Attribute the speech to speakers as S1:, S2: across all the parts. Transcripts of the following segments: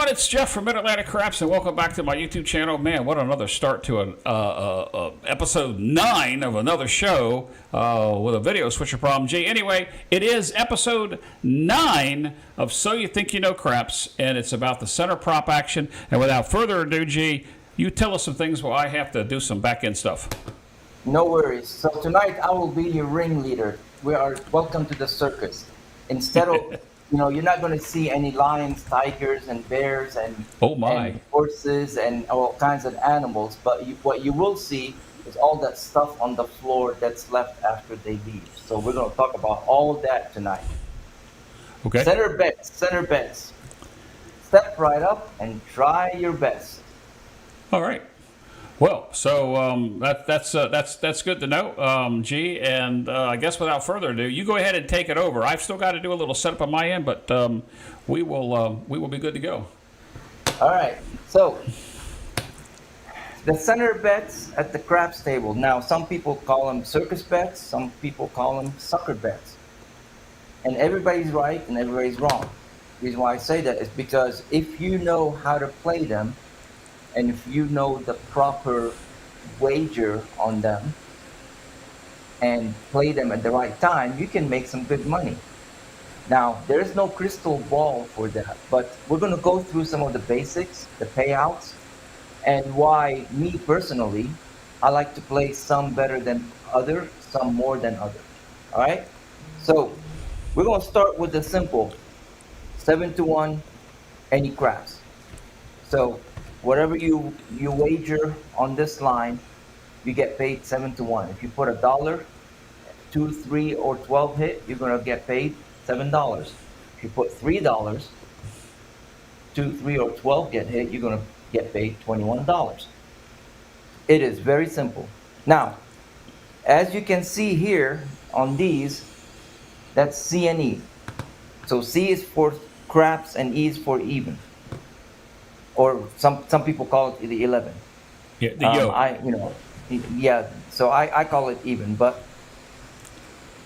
S1: everyone, it's Jeff from Mid-Atlantic Craps, and welcome back to my YouTube channel. Man, what another start to an episode 9 of another show with a video switcher problem. G. Anyway, it is episode 9 of So You Think You Know Craps, and it's about the center prop action. And without further ado, G, you tell us some things while I have to do some back-end stuff.
S2: No worries. So tonight I will be your ringleader. Welcome to the circus. Instead of you're not going to see any lions, tigers, and bears, and and horses, and all kinds of animals. But what you will see is all that stuff on the floor that's left after they leave. So we're going to talk about all that tonight.
S1: Okay.
S2: Center bets. Step right up and try your best.
S1: All right. Well, so that's good to know, G. And I guess without further ado, you go ahead and take it over. I've still got to do a little setup on my end, but we will be good to go.
S2: All right. So the center bets at the craps table. Now, some people call them circus bets. Some people call them sucker bets. And everybody's right and everybody's wrong. The reason why I say that is because if you know how to play them, and if you know the proper wager on them and play them at the right time, you can make some good money. Now, there is no crystal ball for that, but we're going to go through some of the basics, the payouts, and why me personally, I like to play some better than others, some more than others. All right? So we're going to start with the simple 7-1 any craps. So whatever you wager on this line, you get paid 7-1. If you put $1, 2, 3, or 12 hit, you're gonna get paid $7. If you put $3, 2, 3, or 12 get hit, you're gonna get paid $21. It is very simple. Now, as you can see here on these, that's C and E. So C is for craps and E is for even. Or some people call it the 11.
S1: Yeah, the
S2: yo. So I call it even. But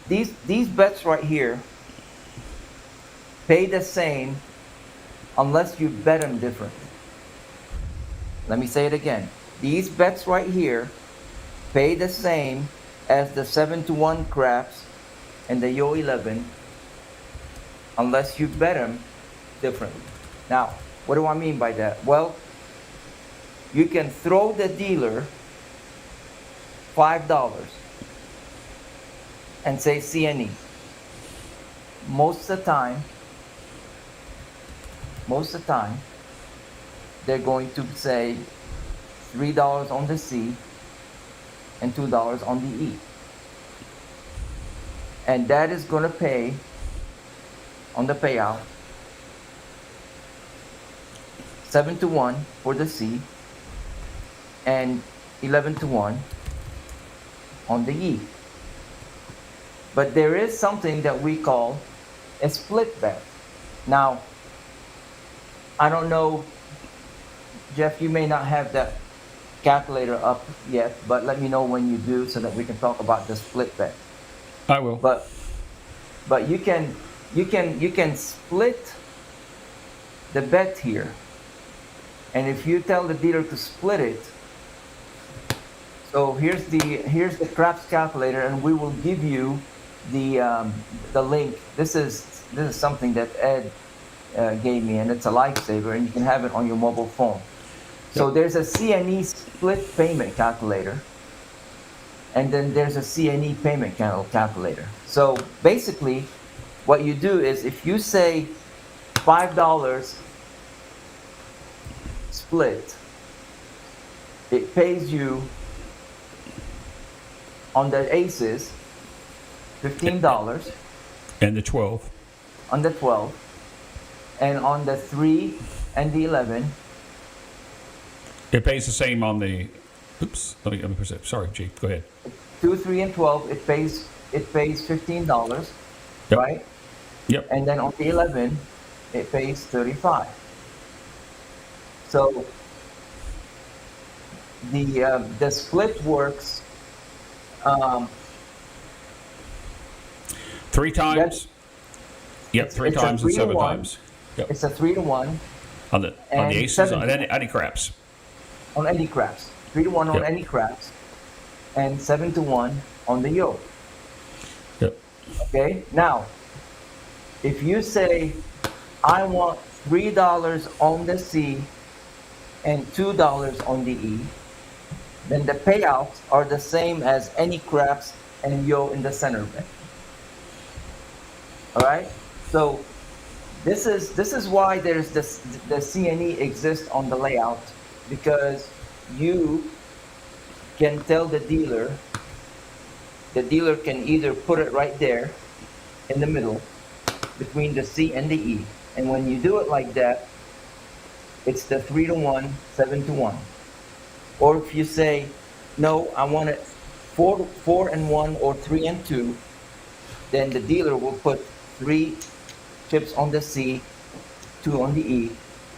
S2: these bets right here pay the same unless you bet them different. Let me say it again. These bets right here pay the same as the 7-1 craps and the yo 11 unless you bet them differently. Now, what do I mean by that? Well, you can throw the dealer $5 and say CNE. Most of the time, they're going to say $3 on the C and $2 on the E. And that is going to pay on the payout 7-1 for the C and 11-1 on the E. But there is something that we call a split bet. Now, I don't know, Jeff, you may not have that calculator up yet, but let me know when you do so that we can talk about the split bet.
S1: I will.
S2: But you can split the bet here. And if you tell the dealer to split it, so here's the craps calculator, and we will give you the link. This is something that Ed gave me, and it's a lifesaver, and you can have it on your mobile phone. So there's a CNE split payment calculator, and then there's a CNE payment calculator. So basically, what you do is if you say $5 split, it pays you on the aces $15
S1: and the 12
S2: on the 12, and on the 3 and the 11
S1: it pays the same on the let me push it. Sorry, G, go ahead.
S2: 2, 3, and 12 it pays $15.
S1: Yep.
S2: Right?
S1: Yep.
S2: And then on the 11 it pays 35. So the split works
S1: 3 times. Yep, 3 times and 7 times. Yep.
S2: It's a 3-1,
S1: On the
S2: and
S1: aces,
S2: 7
S1: on
S2: to 1
S1: any craps.
S2: on any craps. 3 to 1 on
S1: Yep.
S2: any craps, and 7 to 1 on the yo.
S1: Yep.
S2: Okay? Now, if you say, I want $3 on the C and $2 on the E, then the payouts are the same as any craps and yo in the center bet. All right? So this is why there's this the CNE exists on the layout, because you can tell the dealer can either put it right there in the middle between the C and the E. And when you do it like that, it's the 3 to 1, 7 to 1. Or if you say, no, I want it 4 and 1 or 3 and 2, then the dealer will put 3 chips on the C, 2 on the E.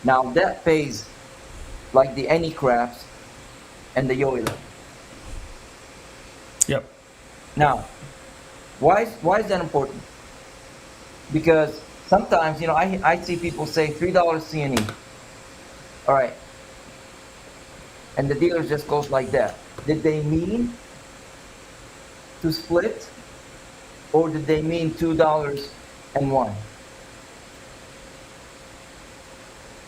S2: Now that pays like the any craps and the yo 11.
S1: Yep.
S2: Now, why is that important? Because sometimes, I see people say $3 CNE. All right. And the dealer just goes like that. Did they mean to split? Or did they mean $2 and 1?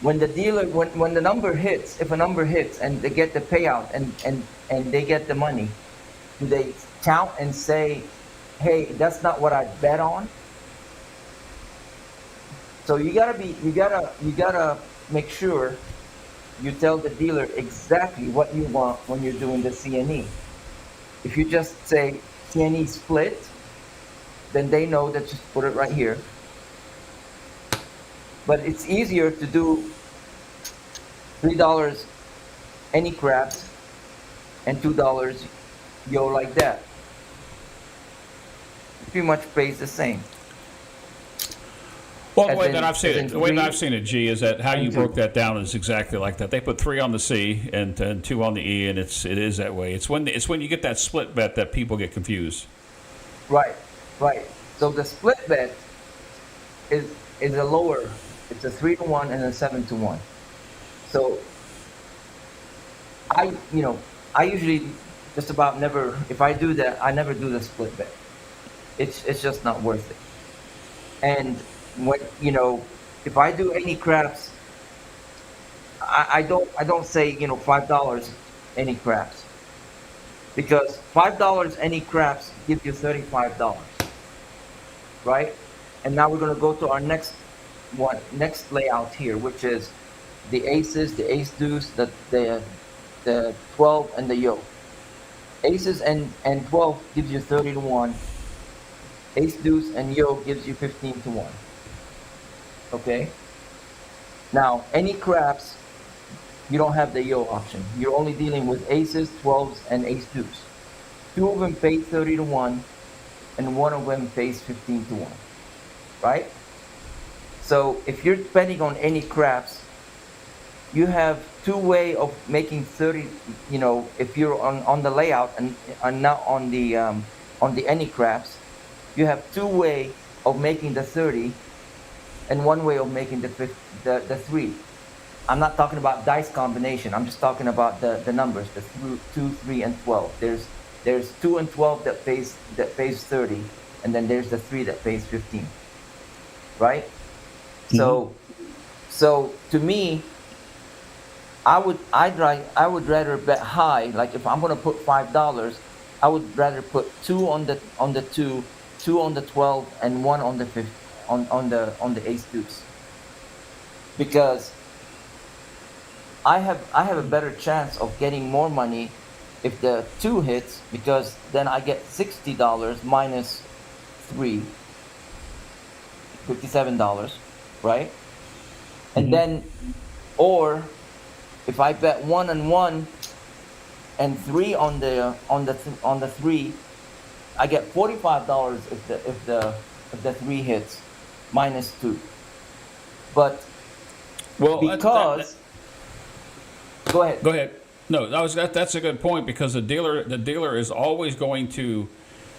S2: When the dealer, when the number hits, if a number hits and they get the payout and they get the money, do they count and say, hey, that's not what I bet on? So you gotta make sure you tell the dealer exactly what you want when you're doing the CNE. If you just say CNE split, then they know that just put it right here. But it's easier to do $3 any craps and $2 yo like that. It pretty much pays the same.
S1: Well, the
S2: As
S1: way
S2: in-
S1: that I've seen
S2: as in
S1: it, the way that
S2: three
S1: I've seen it, G, is that how you
S2: and two.
S1: broke that down is exactly like that. They put 3 on the C and 2 on the E, and it is that way. It's when you get that split bet that people get confused.
S2: Right. So the split bet is a lower. It's a 3 to 1 and a 7 to 1. So I usually just about never, if I do that, I never do the split bet. It's just not worth it. And when if I do any craps, I don't say $5 any craps, because $5 any craps gives you $35, right? And now we're gonna go to our next layout here, which is the aces, the ace deuce, the 12 and the yo. Aces and 12 gives you 30 to 1. Ace deuce and yo gives you 15 to 1. Okay? Now, any craps, you don't have the yo option. You're only dealing with aces, 12s, and ace deuce. 2 of them pay 30 to 1, and 1 of them pays 15 to 1. Right? So if you're betting on any craps, you have 2 ways of making 30. If you're on the layout and not on the any craps, you have 2 ways of making the 30, and 1 way of making the 3. I'm not talking about dice combination. I'm just talking about the numbers, the 2, 3, and 12. There's 2 and 12 that pays 30, and then there's the 3 that pays 15. Right?
S1: Mm-hmm.
S2: So to me, I would rather bet high. Like if I'm gonna put $5, I would rather put 2 on the 2, 2 on the 12, and 1 on the 15, on the ace deuce, because I have a better chance of getting more money if the 2 hits, because then I get $60 minus 3, $57, right? And then, or if I bet 1 and 1 and 3 on the 3, I get $45 if the 3 hits, minus 2. But
S1: Well,
S2: because go ahead.
S1: go ahead. No, that's a good point, because the dealer is always going to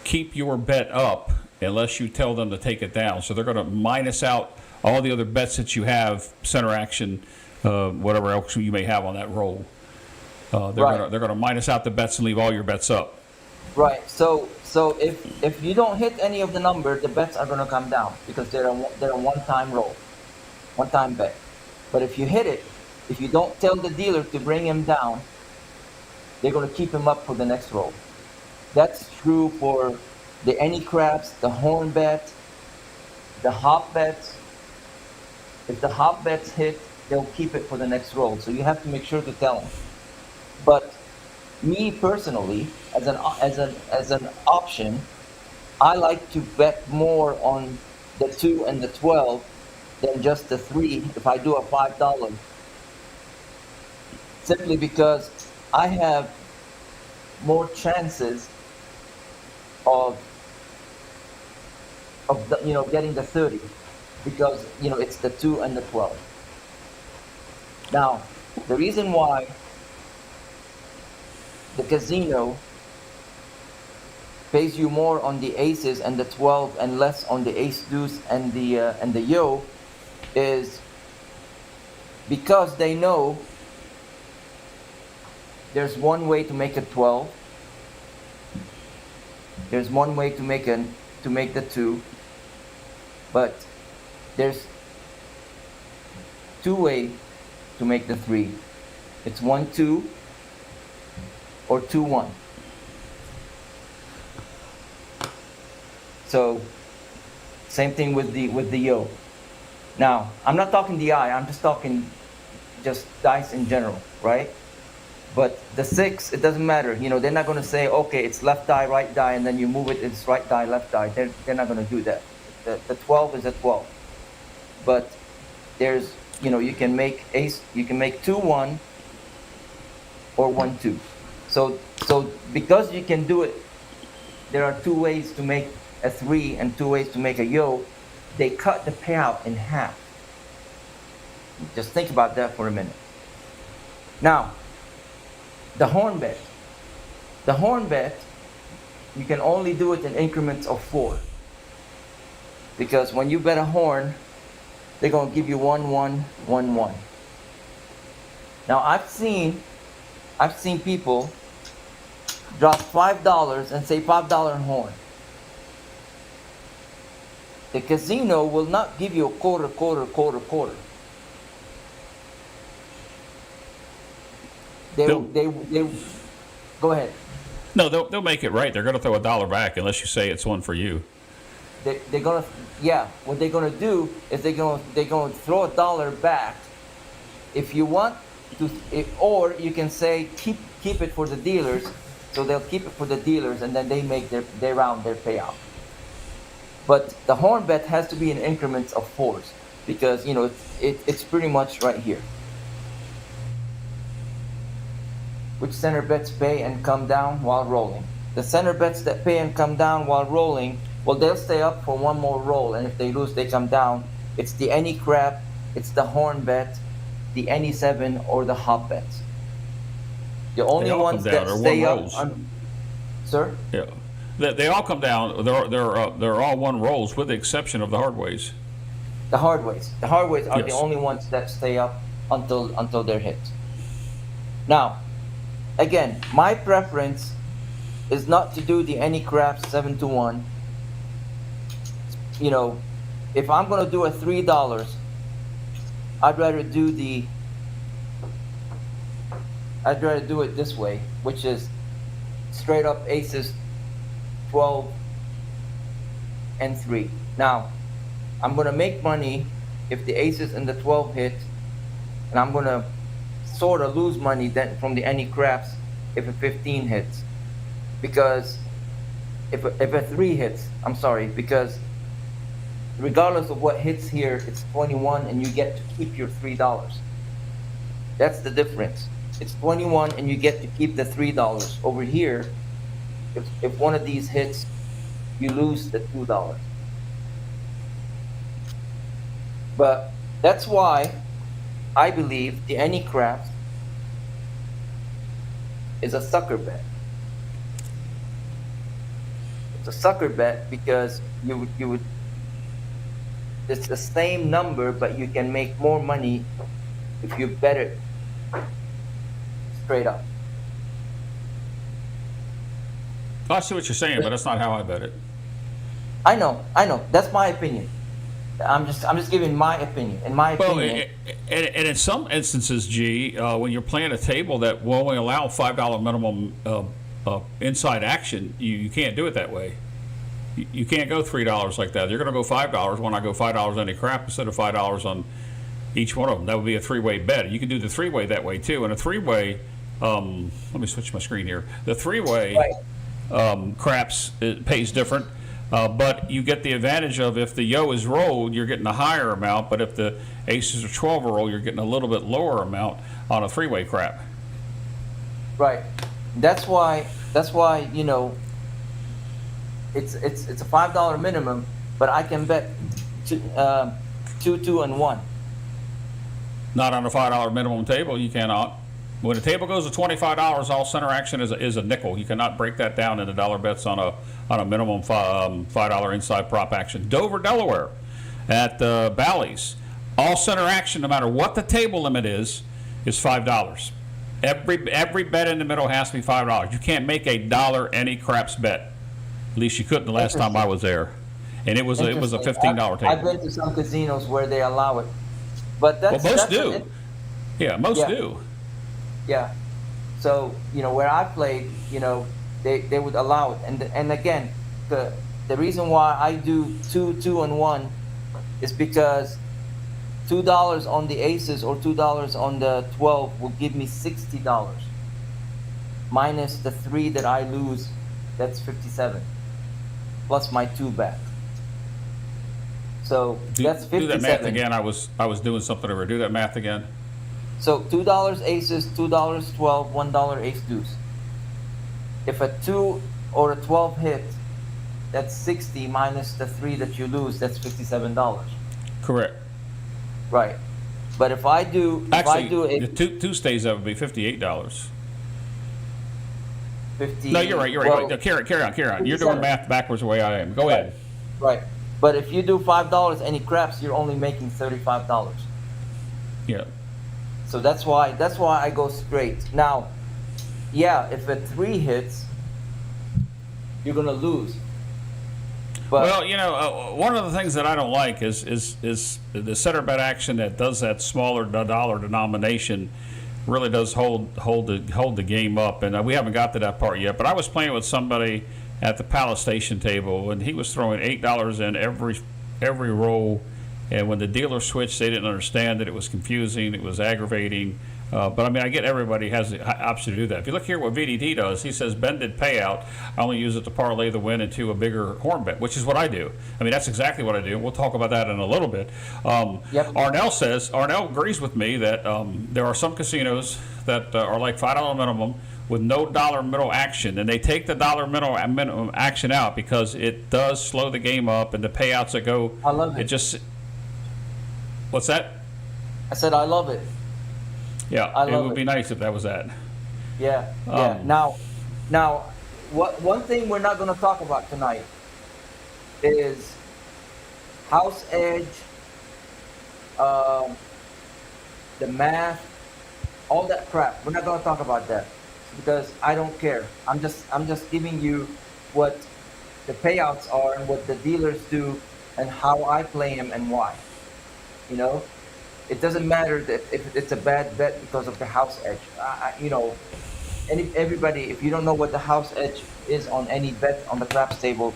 S1: keep your bet up unless you tell them to take it down. So they're going to minus out all the other bets that you have, center action, whatever else you may have on that roll.
S2: Right.
S1: They're gonna minus out the bets and leave all your bets up.
S2: Right. So if you don't hit any of the numbers, the bets are gonna come down because they're a one-time roll, one-time bet. But if you hit it, if you don't tell the dealer to bring him down, they're gonna keep him up for the next roll. That's true for the any craps, the horn bet, the hop bets. If the hop bets hit, they'll keep it for the next roll. So you have to make sure to tell them. But me personally, as an option, I like to bet more on the 2 and the 12 than just the 3 if I do a $5. Simply because I have more chances of getting the 30 because it's the 2 and the 12. Now, the reason why the casino pays you more on the aces and the 12 and less on the ace deuce and the yo is because they know there's one way to make a 12. There's one way to make the 2, but there's 2 ways to make the 3. It's 1-2 or 2-1. So same thing with the yo. Now, I'm not talking the eye, I'm just talking just dice in general, right? But the 6, it doesn't matter. They're not going to say, okay, it's left die, right die, and then you move it, it's right die, left die. They're not going to do that. The 12 is a 12. But there's, you can make 2-1 or 1-2. So because you can do it, there are 2 ways to make a 3 and 2 ways to make a yo. They cut the payout in half. Just think about that for a minute. Now, the horn bet. The horn bet, you can only do it in increments of 4. Because when you bet a horn, they're going to give you 1-1, 1-1. Now, I've seen people drop $5 and say $5 horn. The casino will not give you a quarter. They go ahead.
S1: No, they'll make it right. They're going to throw $1 back unless you say it's one for you.
S2: They're gonna, yeah. What they're gonna do is they're gonna throw $1 back. If you want to, or you can say keep it for the dealers, so they'll keep it for the dealers, and then they make their round their payout. But the horn bet has to be in increments of 4s because it's pretty much right here. Which center bets pay and come down while rolling? The center bets that pay and come down while rolling, well, they'll stay up for one more roll, and if they lose, they come down. It's the any crap, it's the horn bet, the any 7, or the hop bets. The only ones that stay up, sir?
S1: Yeah, they all come down. They're all one rolls, with the exception of the hard ways.
S2: The hard ways are
S1: Yes.
S2: the only ones that stay up until they're hit. Now, again, my preference is not to do the any craps 7-1. If I'm gonna do a $3, I'd rather do it this way, which is straight up aces 12 and 3. Now, I'm gonna make money if the aces and the 12 hit, and I'm gonna sort of lose money then from the any craps if a 15 hits, because if a 3 hits, I'm sorry, because regardless of what hits here, it's 21 and you get to keep your $3. That's the difference. It's 21 and you get to keep the $3. Over here, if one of these hits, you lose the $2. But that's why I believe the any craps is a sucker bet. It's a sucker bet because you would it's the same number, but you can make more money if you bet it straight up.
S1: I see what you're saying, but that's not how I bet it.
S2: I know. That's my opinion. I'm just giving my opinion. In my
S1: Well,
S2: opinion,
S1: and in some instances, G, when you're playing a table that will only allow $5 minimum inside action, you can't do it that way. You can't go $3 like that. You're going to go $5 when I go $5 on any crap instead of $5 on each one of them. That would be a three-way bet. You can do the three-way that way too. And a three-way, let me switch my screen here. The three-way
S2: right.
S1: craps, it pays different. But you get the advantage of if the yo is rolled, you're getting a higher amount. But if the aces or 12 are rolled, you're getting a little bit lower amount on a three-way crap.
S2: Right. That's why it's a $5 minimum, but I can bet two, and 1.
S1: Not on a $5 minimum table, you cannot. When a table goes to $25, all center action is a nickel. You cannot break that down into dollar bets on a minimum $5 inside prop action. Dover, Delaware, at Bally's, all center action, no matter what the table limit is $5. Every bet in the middle has to be $5. You can't make a dollar any craps bet. At least you couldn't the last time I was there, and it was a $15 table.
S2: I've been to some casinos where they allow it, but
S1: most do. Yeah, most do.
S2: Yeah. So where I played, they would allow it, and again, the reason why I do two, and 1 is because $2 on the aces or $2 on the 12 will give me $60 minus the 3 that I lose. That's 57 plus my 2 back. So that's 57.
S1: Do that math again. I was doing something over. Do that math again.
S2: So $2 aces, $2 12, $1 ace deuce. If a 2 or a 12 hit, that's 60 minus the 3 that you lose. That's $57.
S1: Correct.
S2: Right. But if I do
S1: the two stays, that would be $58.
S2: 50.
S1: No, you're right.
S2: Well,
S1: no, carry on. You're doing math backwards the way I am. Go ahead.
S2: Right. But if you do $5 any craps, you're only making $35.
S1: Yeah.
S2: So that's why I go straight. Now, yeah, if a 3 hits, you're gonna lose. But
S1: well, one of the things that I don't like is the center bet action that does that smaller dollar denomination really does hold the game up, and we haven't got to that part yet. But I was playing with somebody at the Palace Station table, and he was throwing $8 in every roll. And when the dealer switched, they didn't understand it. It was confusing. It was aggravating. But I mean, I get everybody has the option to do that. If you look here, what VDT does, he says bended payout. I only use it to parlay the win into a bigger horn bet, which is what I do. I mean, that's exactly what I do. We'll talk about that in a little bit.
S2: Yep.
S1: Arnell agrees with me that there are some casinos that are like $5 minimum with no dollar middle action, and they take the dollar minimum action out because it does slow the game up, and the payouts that go.
S2: I love it.
S1: What's that?
S2: I said I love it.
S1: Yeah, it would be nice if that was that.
S2: Yeah. Now, one thing we're not going to talk about tonight is house edge, the math, all that crap. We're not going to talk about that because I don't care. I'm just giving you what the payouts are and what the dealers do and how I play them and why. It doesn't matter that if it's a bad bet because of the house edge. Everybody, if you don't know what the house edge is on any bet on the craps table,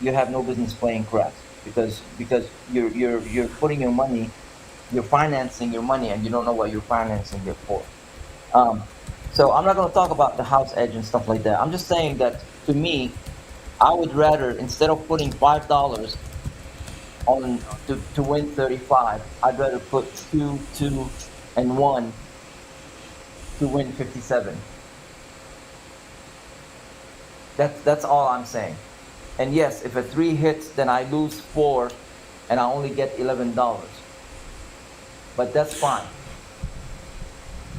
S2: you have no business playing craps because you're putting your money, you're financing your money, and you don't know what you're financing it for. So I'm not going to talk about the house edge and stuff like that. I'm just saying that to me, I would rather, instead of putting $5 on to win 35, I'd rather put 2, and 1 to win 57. That's all I'm saying. And yes, if a 3 hits, then I lose 4, and I only get $11. But that's fine.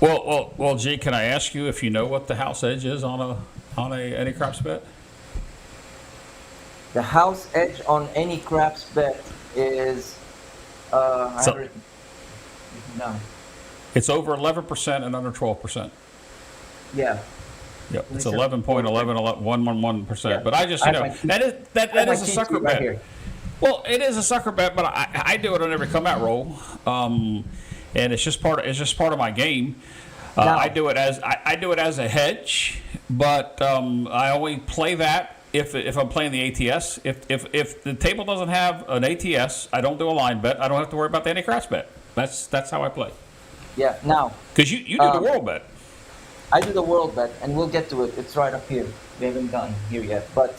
S1: Well, G, can I ask you if you know what the house edge is on any craps bet?
S2: The house edge on any craps bet is 100. No.
S1: It's over 11% and under 12%.
S2: Yeah.
S1: Yep, it's
S2: Let me check.
S1: 11.111%.
S2: Yeah.
S1: But I just,
S2: I
S1: you
S2: have
S1: know,
S2: my cheat-
S1: that
S2: I have my
S1: is a
S2: cheat
S1: sucker
S2: sheet right
S1: bet.
S2: here.
S1: Well, it is a sucker bet, but I do it on every come out roll, and it's just part of my game.
S2: Now,
S1: I do it as a hedge, but I only play that if I'm playing the ATS. If the table doesn't have an ATS, I don't do a line bet. I don't have to worry about the anti-craps bet. That's how I play.
S2: yeah. Now,
S1: Because you do the world bet.
S2: I do the world bet, and we'll get to it. It's right up here. We haven't done here yet, but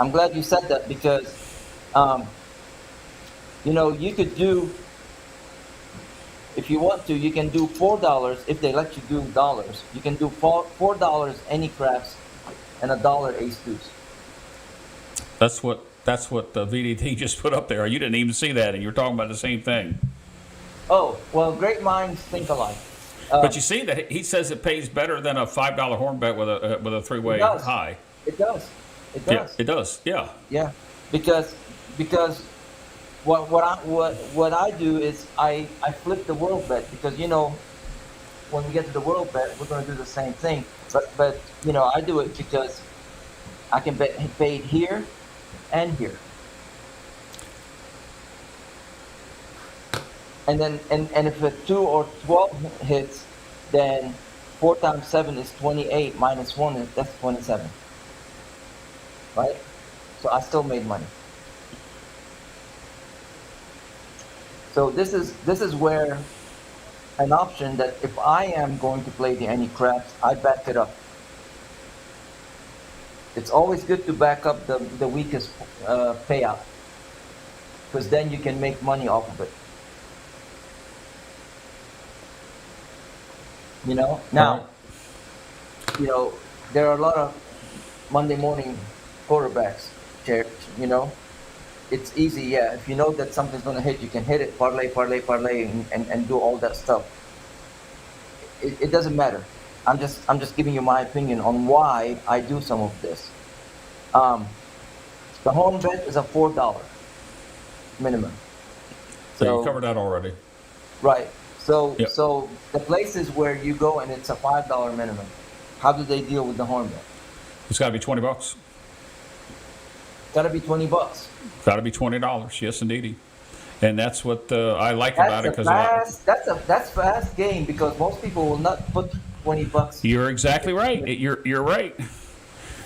S2: I'm glad you said that because, um, you could do, if you want to, you can do $4 if they let you do dollars. You can do $4 any craps and $1 ace deuce.
S1: That's what the VDT just put up there. You didn't even see that, and you're talking about the same thing.
S2: Oh, well, great minds think alike.
S1: But you see that he says it pays better than a $5 horn bet with a three-way
S2: It does.
S1: high.
S2: It does. It
S1: Yeah,
S2: does.
S1: it does. Yeah.
S2: Yeah, because what I do is I flip the world bet because when we get to the world bet we're going to do the same thing, but I do it because I can bet fade here and here, and then and if a 2 or 12 hits, then 4 times 7 is 28 minus 1 that's 27, right? So I still made money. So this is where an option that if I am going to play the any craps, I back it up. It's always good to back up the weakest payout because then you can make money off of it. Now, there are a lot of Monday morning quarterbacks, it's easy, yeah. If you know that something's going to hit, you can hit it, parlay, and do all that stuff. It doesn't matter. I'm just giving you my opinion on why I do some of this. The home bet is a $4 minimum.
S1: So you covered that already.
S2: Right. So
S1: Yep.
S2: so the places where you go and it's a $5 minimum, how do they deal with the horn bet?
S1: It's got to be $20.
S2: Got to be $20.
S1: Got to be $20. Yes, indeedy. And that's what I like about it because
S2: That's fast game because most people will not put $20.
S1: you're exactly right. You're right.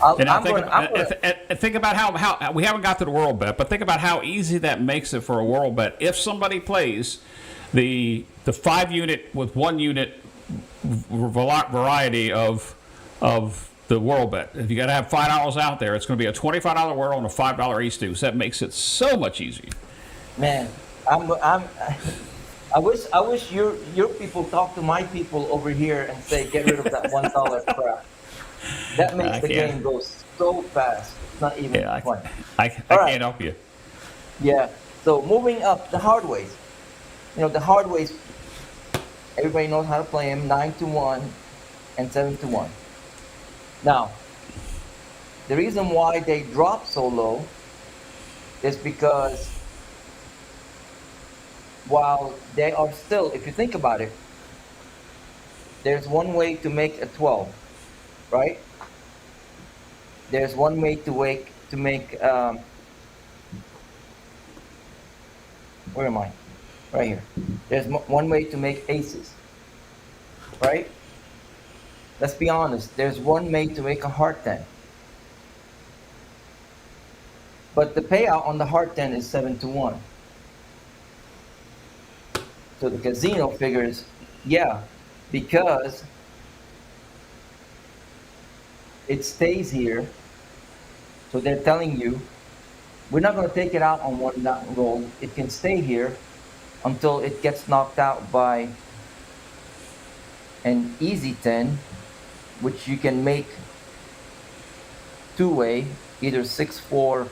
S2: I'm
S1: And think about how we haven't got to the world bet, but think about how easy that makes it for a world bet. If somebody plays the 5 unit with 1 unit variety of the world bet, if you got to have $5 out there, it's going to be a $25 Whirl and a $5 ace deuce. That makes it so much easier.
S2: Man, I wish your people talk to my people over here and say get rid of that $1 crap. That makes the game go so fast. It's not even fun.
S1: I can't help you.
S2: Yeah. So moving up the hard ways. The hard ways. Everybody knows how to play them: 9-1 and 7-1. Now, the reason why they drop so low is because while they are still, if you think about it, there's one way to make a 12, right? There's one way to make where am I? Right here. There's one way to make aces, right? Let's be honest. There's one way to make a heart 10. But the payout on the heart 10 is 7-1. So the casino figures, yeah, because it stays here. So they're telling you, we're not going to take it out on one roll. It can stay here until it gets knocked out by an easy 10, which you can make two-way, either 6-4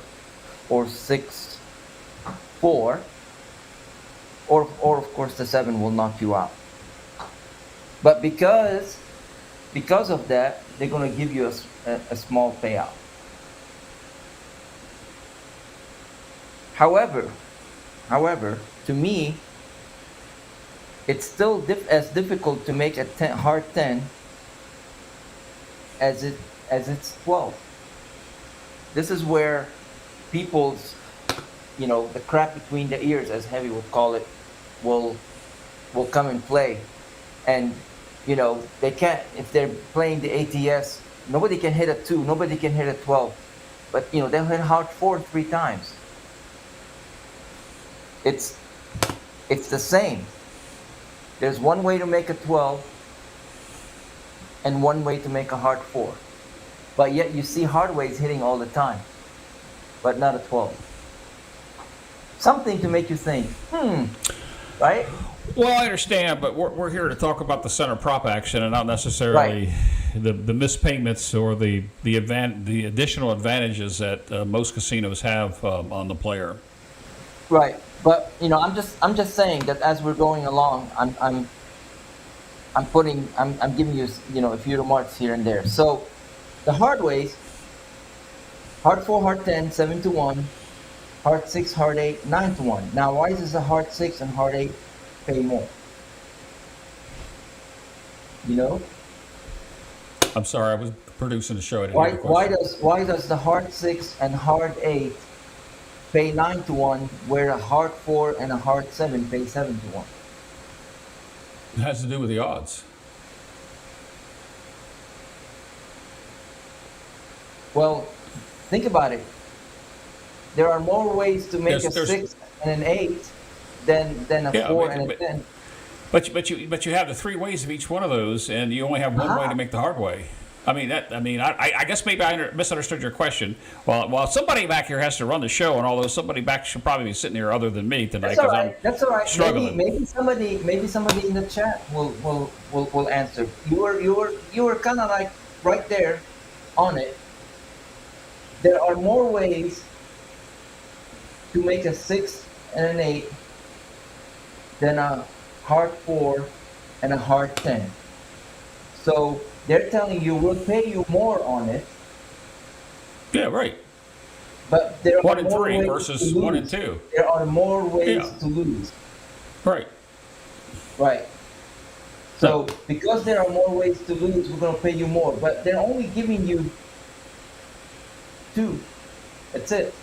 S2: or 6-4, or of course the 7 will knock you out. But because of that, they're going to give you a small payout. However, to me, it's still as difficult to make a hard 10 as it's 12. This is where people's, the crap between the ears, as Heavy would call it, will come in play. And they can't, if they're playing the ATS, nobody can hit a 2, nobody can hit a 12, but they'll hit hard 4 3 times. It's the same. There's one way to make a 12 and one way to make a hard 4, but yet you see hard ways hitting all the time, but not a 12. Something to make you think, right?
S1: Well, I understand, but we're here to talk about the center prop action and not necessarily the mispayments or the additional advantages that most casinos have on the player.
S2: Right, but I'm just saying that as we're going along, I'm giving you a few remarks here and there. So the hard ways: hard 4, hard 10, 7-1, hard 6, hard 8, 9-1. Now, why does the hard 6 and hard 8 pay more?
S1: I'm sorry, I was producing the show. I didn't hear the question.
S2: Why does the hard 6 and hard 8 pay 9-1, where a hard 4 and a hard 7 pay 7-1?
S1: It has to do with the odds.
S2: Well, think about it. There are more ways to make a 6 and an 8 than a 4 and a 10.
S1: But you have the 3 ways of each one of those, and you only have one way to make the hard way. I guess maybe I misunderstood your question. Well, somebody back here has to run the show, and although somebody back should probably be sitting here other than me tonight, because
S2: That's all right.
S1: struggling.
S2: Maybe somebody in the chat will answer. You were kind of like right there on it. There are more ways to make a 6 and an 8 than a hard 4 and a hard 10. So they're telling you we'll pay you more on it.
S1: Yeah, right.
S2: But there are
S1: 1 and
S2: more
S1: 3
S2: ways
S1: versus
S2: to
S1: 1
S2: lose.
S1: and 2.
S2: There are more ways to lose.
S1: Right.
S2: Right. So because there are more ways to lose, we're going to pay you more. But they're only giving you 2. That's it.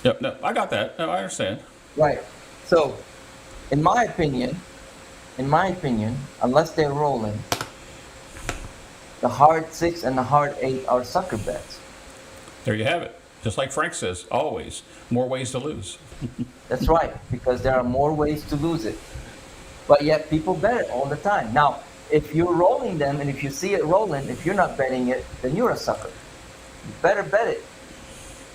S1: Yep. No, I got that. No, I understand.
S2: Right. So, in my opinion, unless they're rolling, the hard 6 and the hard 8 are sucker bets.
S1: There you have it. Just like Frank says, always more ways to lose.
S2: That's right, because there are more ways to lose it. But yet people bet it all the time. Now, if you're rolling them and if you see it rolling, if you're not betting it, then you're a sucker. You better bet it.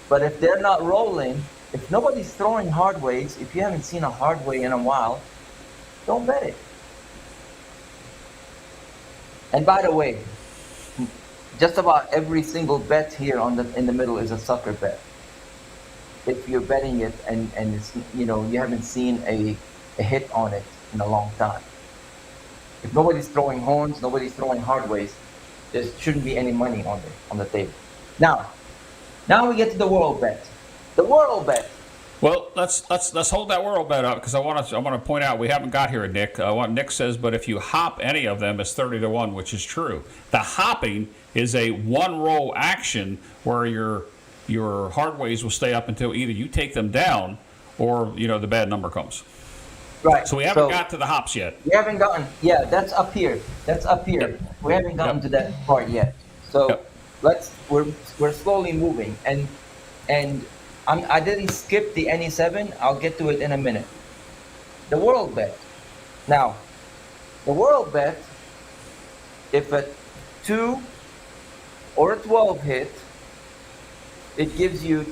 S2: But if they're not rolling, if nobody's throwing hard ways, if you haven't seen a hard way in a while, don't bet it. And by the way, just about every single bet here in the middle is a sucker bet. If you're betting it and it's you haven't seen a hit on it in a long time. If nobody's throwing horns, nobody's throwing hard ways, there shouldn't be any money on the table. Now we get to the Whirl bet. The Whirl bet.
S1: Well, let's hold that Whirl bet up because I want to point out we haven't got here, Nick. What Nick says, but if you hop any of them, it's 30-1, which is true. The hopping is a one roll action where your hard ways will stay up until either you take them down or the bad number comes.
S2: Right.
S1: So we haven't got to the hops yet.
S2: We haven't gotten. Yeah, that's up here.
S1: Yep.
S2: We haven't gotten to that part yet. So we're slowly moving and. I didn't skip the NE7. I'll get to it in a minute. The Whirl bet. Now, the Whirl bet, if a 2 or a 12 hit, it gives you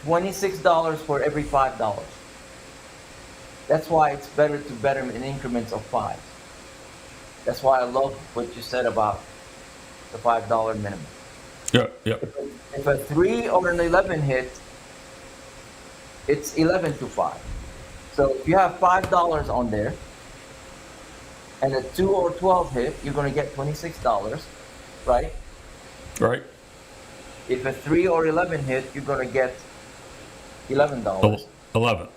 S2: $26 for every $5. That's why it's better to bet them in increments of 5. That's why I love what you said about the $5 minimum.
S1: Yeah.
S2: If a 3 or an 11 hit, it's 11-5. So if you have $5 on there, and a 2 or 12 hit, you're going to get $26, right?
S1: Right.
S2: If a 3 or 11 hit, you're going to get $11.
S1: 11.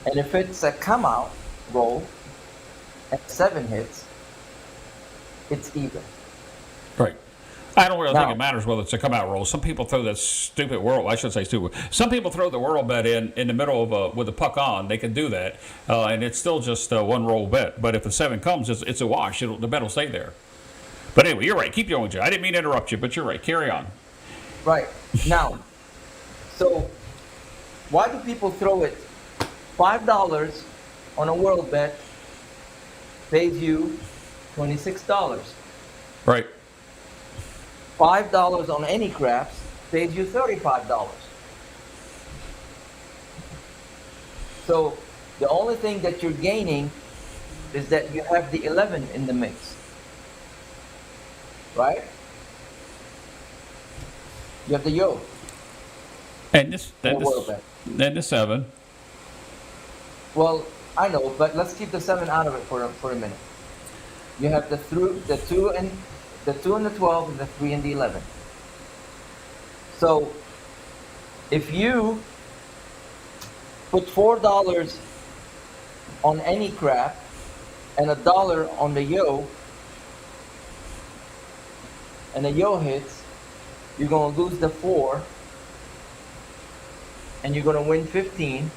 S2: And if it's a come out, roll and 7 hits, it's even.
S1: Right. I don't really think
S2: Now,
S1: it matters whether it's a come out roll. Some people throw that stupid whirl. I should say stupid. Some people throw the whirl bet in the middle of with the puck on. They can do that, and it's still just a one roll bet. But if the 7 comes, it's a wash. The bet will stay there. But anyway, you're right. Keep going, Jay. I didn't mean to interrupt you, but you're right. Carry on.
S2: right. Now, so why do people throw it? $5 on a whirl bet pays you $26.
S1: Right.
S2: $5 on any craps pays you $35. So the only thing that you're gaining is that you have the 11 in the mix, right? You have the yo.
S1: And this,
S2: in
S1: then
S2: a whirl
S1: this,
S2: bet.
S1: then the 7.
S2: Well, I know, but let's keep the 7 out of it for a minute. You have the 2 and the 12 and the 3 and the 11. So if you put $4 on any crap and $1 on the yo, and the yo hits, you're gonna lose the 4 and you're gonna win 15.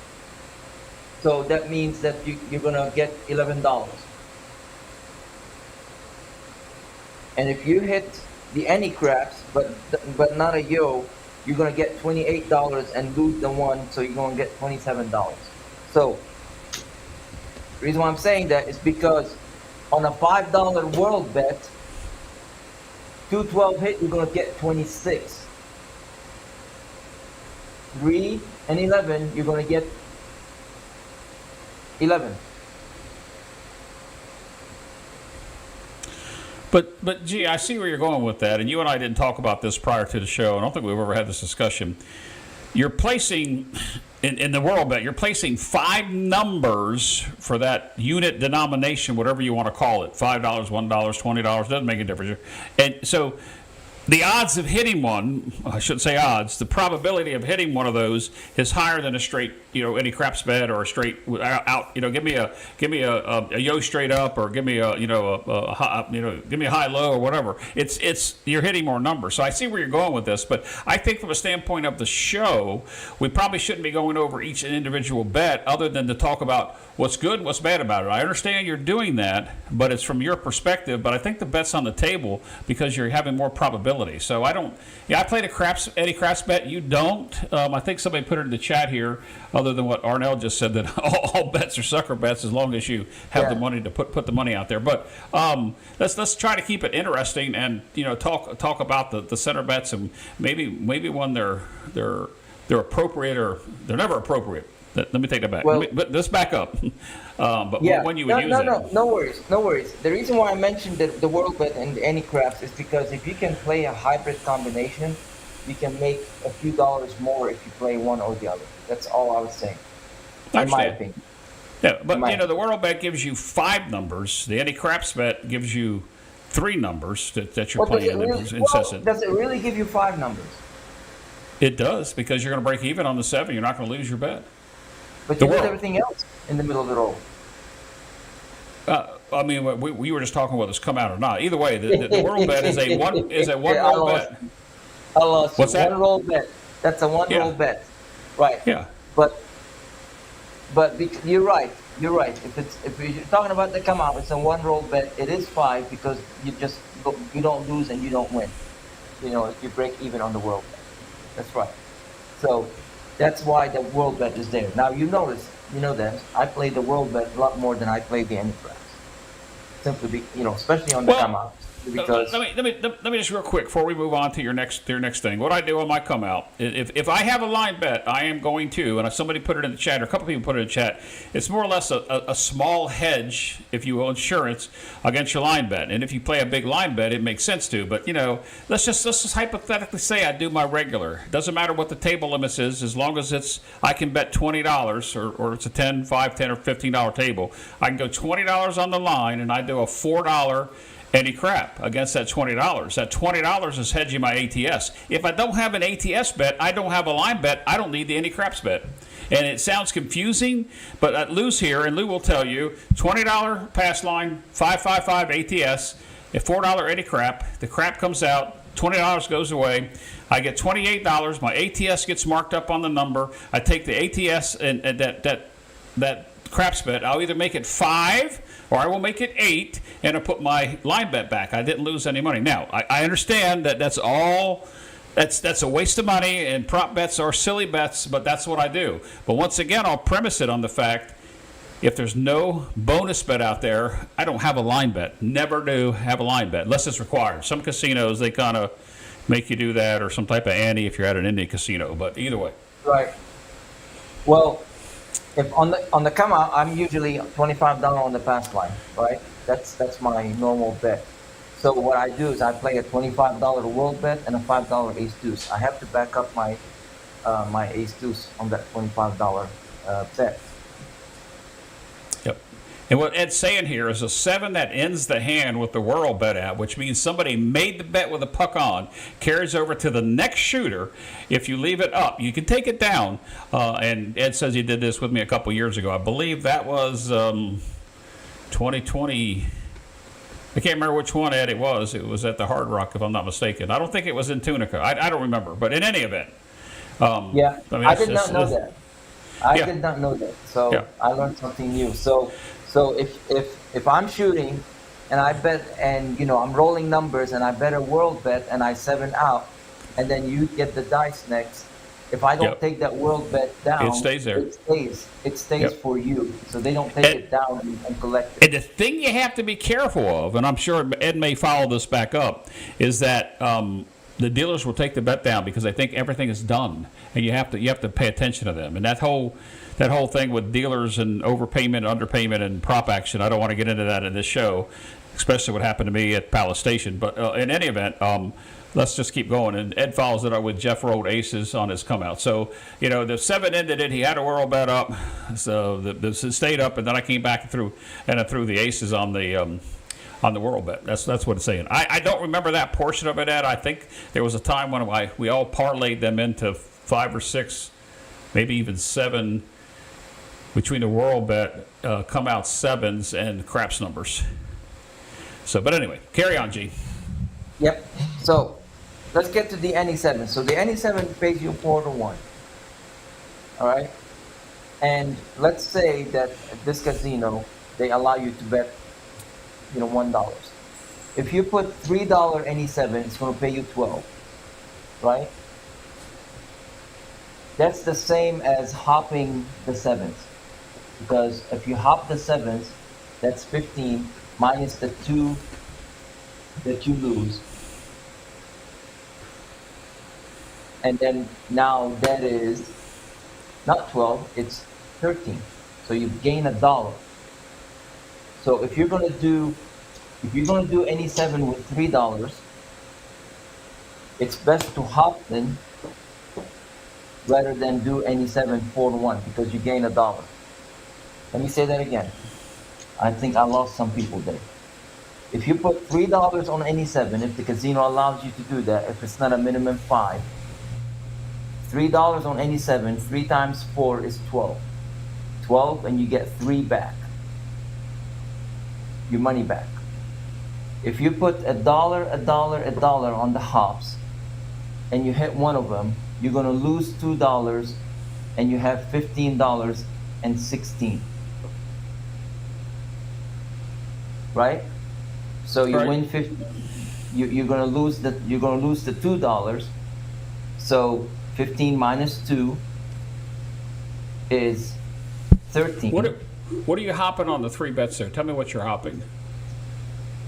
S2: So that means that you're gonna get $11. And if you hit the any craps, but not a yo, you're gonna get $28 and lose the 1, so you're gonna get $27. So the reason why I'm saying that is because on a $5 world bet, 212 hit, you're gonna get 26. 3 and 11, you're gonna get 11.
S1: But gee, I see where you're going with that, and you and I didn't talk about this prior to the show. I don't think we've ever had this discussion. You're placing in the world bet, you're placing 5 numbers for that unit denomination, whatever you want to call it. $5, $1, $20 doesn't make a difference. And so the odds of hitting one, I shouldn't say odds, the probability of hitting one of those is higher than a straight, any craps bet or a straight out. Give me a yo straight up, or give me a give me a high low or whatever. It's you're hitting more numbers. So I see where you're going with this, but I think from a standpoint of the show, we probably shouldn't be going over each individual bet, other than to talk about what's good and what's bad about it. I understand you're doing that, but it's from your perspective. But I think the bet's on the table because you're having more probability. So I don't. Yeah, I played a Eddie Craps bet. You don't. I think somebody put it in the chat here, other than what Arnell just said, that all bets are sucker bets as long as you have the money to put the money out there. But let's try to keep it interesting and talk about the center bets, and maybe when they're appropriate, or they're never appropriate. Let me take that back.
S2: Well,
S1: but let's back up. But when you would use it.
S2: No worries. The reason why I mentioned the world bet and any craps is because if you can play a hybrid combination, you can make a few dollars more if you play one or the other. That's all I was saying. In my opinion.
S1: Yeah, but the world bet gives you 5 numbers. The any craps bet gives you 3 numbers that you're playing incessant.
S2: Does it really give you 5 numbers?
S1: It does, because you're going to break even on the 7. You're not going to lose your bet.
S2: But you lose everything else in the middle of the roll.
S1: I mean, we were just talking whether it's come out or not. Either way, the world bet is a one roll bet.
S2: I lost.
S1: What's that?
S2: One roll bet. That's a one roll bet, right?
S1: Yeah.
S2: But you're right. You're right. If you're talking about the come out, it's a one roll bet. It is 5 because you don't lose and you don't win. If you break even on the world bet. That's right. So that's why the world bet is there. Now you know that I play the world bet a lot more than I play the any craps. Simply especially on the come out. Because
S1: let me just real quick before we move on to your next thing. What I do on my come out, if I have a line bet, I am going to, and somebody put it in the chat, or a couple people put it in the chat. It's more or less a small hedge, if you will, insurance against your line bet. And if you play a big line bet, it makes sense to. But let's just hypothetically say I do my regular. It doesn't matter what the table limits is, as long as I can bet $20 or it's a $10, $5, $10, or $15 table. I can go $20 on the line, and I do a $4 any crap against that $20. That $20 is hedging my ATS. If I don't have an ATS bet, I don't have a line bet, I don't need the any craps bet. And it sounds confusing, but at Lou's here, and Lou will tell you, $20 pass line, 555 ATS, a $4 any crap. The crap comes out, $20 goes away. I get $28. My ATS gets marked up on the number. I take the ATS and that craps bet. I'll either make it 5 or I will make it 8, and I'll put my line bet back. I didn't lose any money. Now, I understand that that's a waste of money, and prop bets are silly bets, but that's what I do. But once again, I'll premise it on the fact, if there's no bonus bet out there, I don't have a line bet. Never do have a line bet, unless it's required. Some casinos, they kind of make you do that, or some type of ante if you're at an Indian casino, but either way.
S2: Right. Well, if on the come out, I'm usually $25 on the pass line, right? That's my normal bet. So what I do is I play a $25 world bet and a $5 ace deuce. I have to back up my my ace deuce on that $25 bet.
S1: Yep. And what Ed's saying here is a 7 that ends the hand with the Whirl bet out, which means somebody made the bet with a puck on, carries over to the next shooter. If you leave it up, you can take it down. And Ed says he did this with me a couple years ago. I believe that was 2020. I can't remember which one, Ed, it was. It was at the Hard Rock, if I'm not mistaken. I don't think it was in Tunica. I don't remember. But in any event.
S2: Yeah, I did not know that. I
S1: Yeah.
S2: did not know that. So
S1: Yeah.
S2: I learned something new. So if I'm shooting and I bet, and I'm rolling numbers and I bet a world bet and I 7 out, and then you get the dice next. If I don't
S1: Yep.
S2: take that world bet down,
S1: It stays there.
S2: It stays
S1: Yep.
S2: for you. So they don't take it down and collect it.
S1: And the thing you have to be careful of, and I'm sure Ed may follow this back up, is that the dealers will take the bet down because they think everything is done, and you have to pay attention to them. And that whole thing with dealers and overpayment, underpayment, and prop action, I don't want to get into that in this show, especially what happened to me at Palace Station. But in any event, let's just keep going. And Ed follows it up with Jeff rolled aces on his come out. So, the 7 ended it. He had a Whirl bet up. So the stayed up, and then I came back and I threw the aces on the Whirl bet. That's what it's saying. I don't remember that portion of it, Ed. I think there was a time when we all parlayed them into 5 or 6, maybe even 7 between the Whirl bet, come out 7s and craps numbers. So, but anyway, carry on, G.
S2: Yep. So let's get to the NE7. So the NE7 pays you 4-1. All right. And let's say that at this casino they allow you to bet, $1. If you put $3 NE7, it's going to pay you 12. Right. That's the same as hopping the 7s, because if you hop the 7s, that's 15 minus the 2 that you lose. And then now that is not 12, it's 13. So you gain $1. So if you're gonna do any 7 with $3, it's best to hop them rather than do any 7 4-1, because you gain $1. Let me say that again. I think I lost some people there. If you put $3 on any 7, if the casino allows you to do that, if it's not a minimum 5, $3 on any 7, 3 times 4 is 12. 12, and you get 3 back. Your money back. If you put $1 on the hops, and you hit one of them, you're gonna lose $2, and you have $15 and 16. Right? So you
S1: Right.
S2: win 50. You're gonna lose the $2. So 15 minus 2 is 13.
S1: What are you hopping on the 3 bets there? Tell me what you're hopping.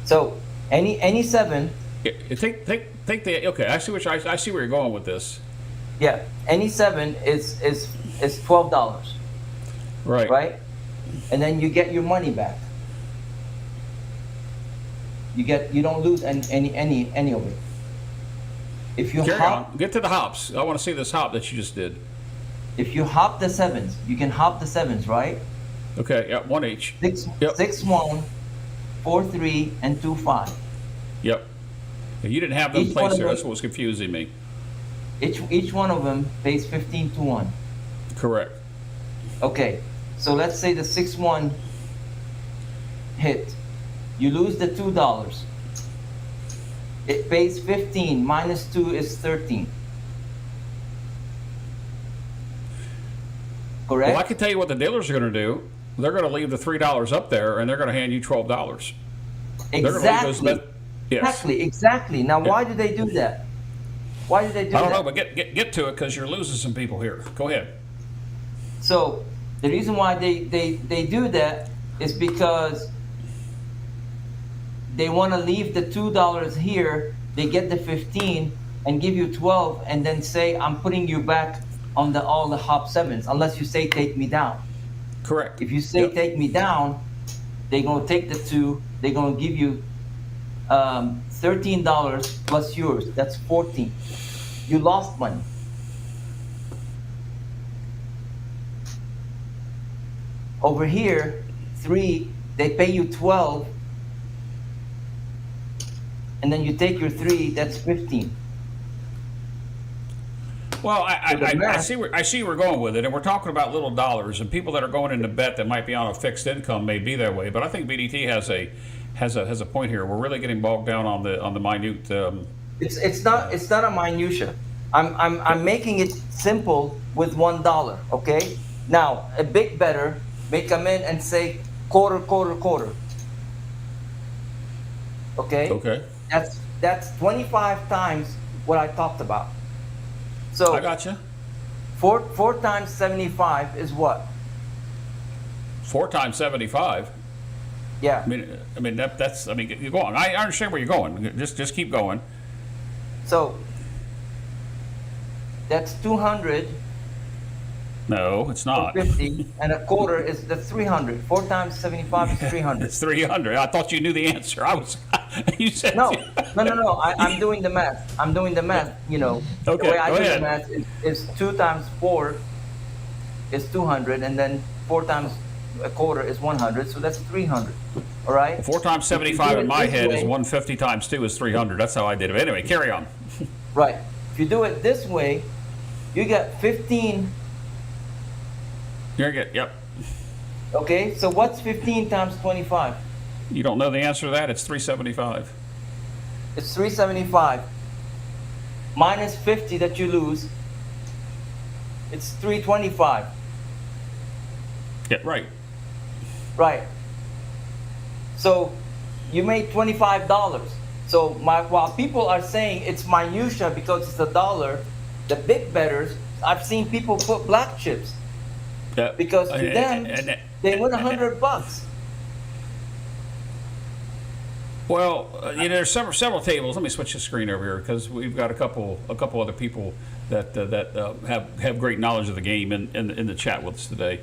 S2: So any 7,
S1: Take the okay. I see where you're going with this.
S2: yeah, any 7 is $12.
S1: Right.
S2: Right? And then you get your money back. You don't lose any of it. If you
S1: Carry
S2: hop,
S1: on. Get to the hops. I want to see this hop that you just did.
S2: if you hop the 7s, you can hop the 7s, right?
S1: Okay. Yeah. 1 each.
S2: 6
S1: Yep.
S2: 6 1, 4 3, and 2 5.
S1: Yep. You didn't have them
S2: Each one
S1: placed
S2: of
S1: there.
S2: them,
S1: That's what was confusing me.
S2: each one of them pays 15 to 1.
S1: Correct.
S2: Okay, so let's say the 6-1 hit. You lose the $2. It pays 15 minus 2 is 13. Correct?
S1: Well, I can tell you what the dealers are going to do. They're going to leave the $3 up there, and they're going to hand you $12. They're going to leave those yes.
S2: Exactly. Now, why do they do that? Why do they do that?
S1: I don't know, but get to it because you're losing some people here. Go ahead.
S2: So the reason why they do that is because they want to leave the $2 here. They get the 15 and give you 12, and then say, "I'm putting you back on all the hop sevens," unless you say, "Take me down."
S1: Correct.
S2: If you say, "Take me down," they're gonna take the 2. They're gonna give you $13 plus yours. That's 14. You lost money. Over here, 3, they pay you 12, and then you take your 3, that's 15.
S1: Well, I see where we're going with it, and we're talking about little dollars, and people that are going into bet that might be on a fixed income may be that way. But I think BDT has a point here. We're really getting bogged down on the minute.
S2: It's not a minutia. I'm making it simple with $1. Okay. Now a big bettor may come in and say quarter. Okay.
S1: Okay.
S2: That's 25 times what I talked about. So
S1: I gotcha.
S2: 4 times 75 is what?
S1: 4 times 75.
S2: Yeah.
S1: I mean that's. I mean, you go on. I understand where you're going. Just keep going.
S2: So that's 200.
S1: No, it's not.
S2: 50, and a quarter is the 300. 4 times 75 is 300.
S1: It's 300. I thought you knew the answer. You said
S2: No. I'm doing the math. You know,
S1: Okay,
S2: the way I
S1: go
S2: do
S1: ahead.
S2: the math is 2 times 4 is 200, and then 4 times a quarter is 100. So that's 300. All right.
S1: 4 times 75 in my head is 150 times 2 is 300. That's how I did it. Anyway, carry on.
S2: Right. If you do it this way, you get 15.
S1: You're good. Yep.
S2: Okay. So what's 15 times 25?
S1: You don't know the answer to that? It's 375.
S2: It's 375 minus 50 that you lose. It's 325.
S1: Yeah, right.
S2: Right. So you made $25. So while people are saying it's minutia because it's $1, the big bettors, I've seen people put black chips
S1: Yeah.
S2: because to them they win $100.
S1: Well, there's several tables. Let me switch the screen over here because we've got a couple other people that have great knowledge of the game in the chat with us today.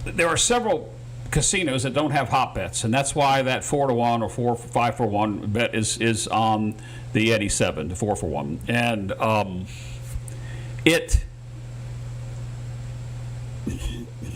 S1: There are several casinos that don't have hot bets, and that's why that 4-to-1 or 5-for-1 bet is on the Eddie 7, the 4-for-1, and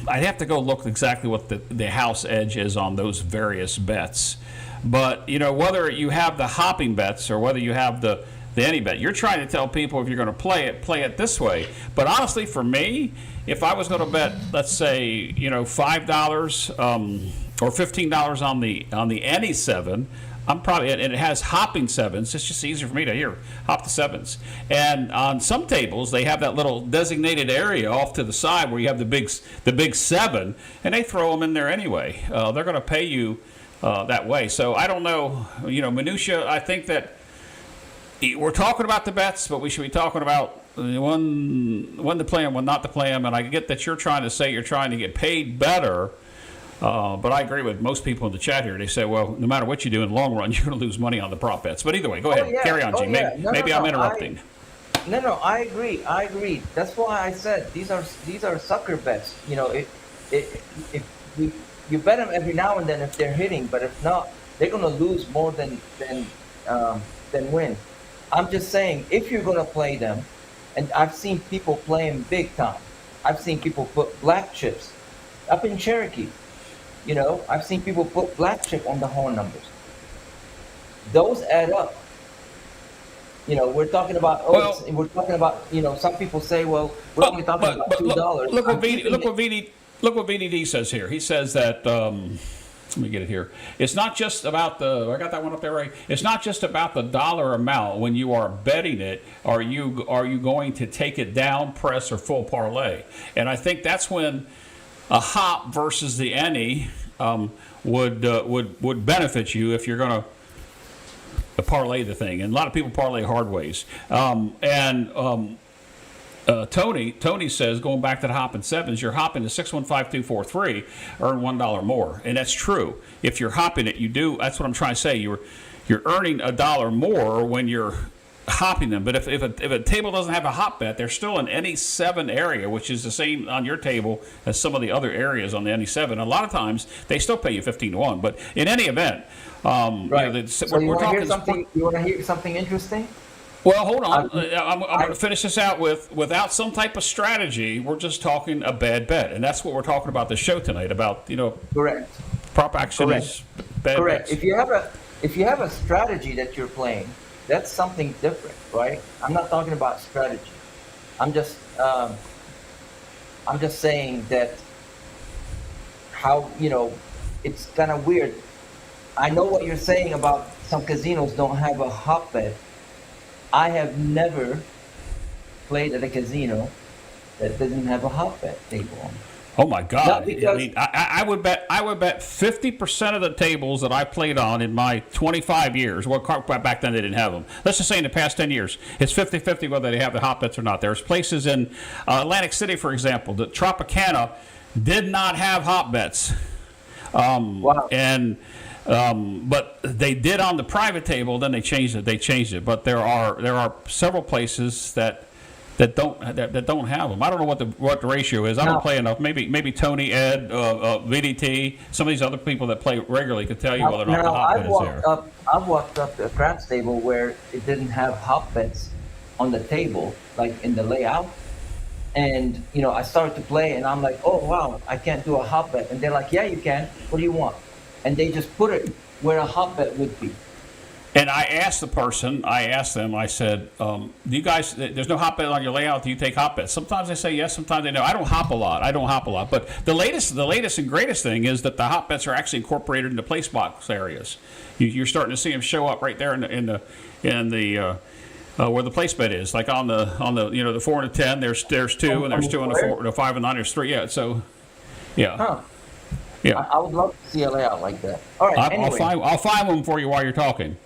S1: I'd have to go look exactly what the house edge is on those various bets. But, whether you have the hopping bets or whether you have the any bet, you're trying to tell people if you're going to play it this way. But honestly, for me, if I was going to bet, let's say, $5 or $15 on the any 7, I'm probably, and it has hopping 7s. It's just easier for me to hop the 7s. And on some tables, they have that little designated area off to the side where you have the big 7, and they throw them in there anyway. They're going to pay you that way. So I don't know, minutia. I think that we're talking about the bets, but we should be talking about when to play them, when not to play them. And I get that you're trying to get paid better. But I agree with most people in the chat here. They say, well, no matter what you do in the long run, you're going to lose money on the prop bets. But either way, go ahead. Carry on, G. Maybe I'm interrupting.
S2: I agree. That's why I said these are sucker bets. If you bet them every now and then if they're hitting, but if not, they're going to lose more than win. I'm just saying, if you're going to play them, and I've seen people play them big time. I've seen people put black chips up in Cherokee. I've seen people put black chip on the horn numbers. those add up. We're talking about,
S1: Well,
S2: we're talking about, some people say, well, we're only
S1: but
S2: talking about
S1: but look
S2: $2.
S1: look what
S2: I'm
S1: VD,
S2: keeping
S1: look
S2: it.
S1: what VD look what VDD says here. He says that. Let me get it here. It's not just about the. I got that one up there right. It's not just about the dollar amount when you are betting it. Are you going to take it down, press, or full parlay? And I think that's when a hop versus the any would benefit you if you're going to parlay the thing. And a lot of people parlay hard ways. Tony says, going back to the hop and sevens, you're hopping to 615243, earn $1 more, and that's true. If you're hopping it, you do. That's what I'm trying to say. You're earning $1 more when you're hopping them. But if a table doesn't have a hop bet, they're still in any 7 area, which is the same on your table as some of the other areas on the any 7. A lot of times they still pay you 15-1. But in any event,
S2: Right. So you
S1: we're
S2: want to hear
S1: talking.
S2: something? You want to hear something interesting?
S1: Well, hold on.
S2: I,
S1: I'm going to finish this out without some type of strategy. We're just talking a bad bet, and that's what we're talking about this show tonight. About
S2: Correct.
S1: prop action
S2: Correct.
S1: is bad
S2: Correct.
S1: bets.
S2: If you have a strategy that you're playing, that's something different, right? I'm not talking about strategy. I'm just saying that how it's kind of weird. I know what you're saying about some casinos don't have a hop bet. I have never played at a casino that doesn't have a hop bet table on.
S1: Oh my God!
S2: Not because,
S1: I mean, I would bet 50% of the tables that I played on in my 25 years. Well, back then they didn't have them. Let's just say in the past 10 years, it's 50-50 whether they have the hop bets or not. There's places in Atlantic City, for example, the Tropicana did not have hop bets,
S2: wow.
S1: and but they did on the private table. Then they changed it. But there are several places that don't have them. I don't know what the ratio is. I don't play enough. Maybe Tony, Ed, VDT, some of these other people that play regularly could tell you whether or not the hop bet is there.
S2: I've walked up to a craps table where it didn't have hop bets on the table, like in the layout. And I started to play, and I'm like, oh wow, I can't do a hop bet. And they're like, yeah, you can. What do you want? And they just put it where a hop bet would be.
S1: And I asked them, I said, do you guys, there's no hop bet on your layout, do you take hop bets? Sometimes they say yes, sometimes they no. I don't hop a lot. But the latest and greatest thing is that the hop bets are actually incorporated into place box areas. You're starting to see them show up right there in the where the place bet is, like on the the 4 and the 10. There's 2, and there's 2 on the 4, the 5 and 9. There's 3. Yeah, so yeah.
S2: Huh.
S1: Yeah.
S2: I would love to see a layout like that. All right. Anyway.
S1: I'll find one for you while you're talking.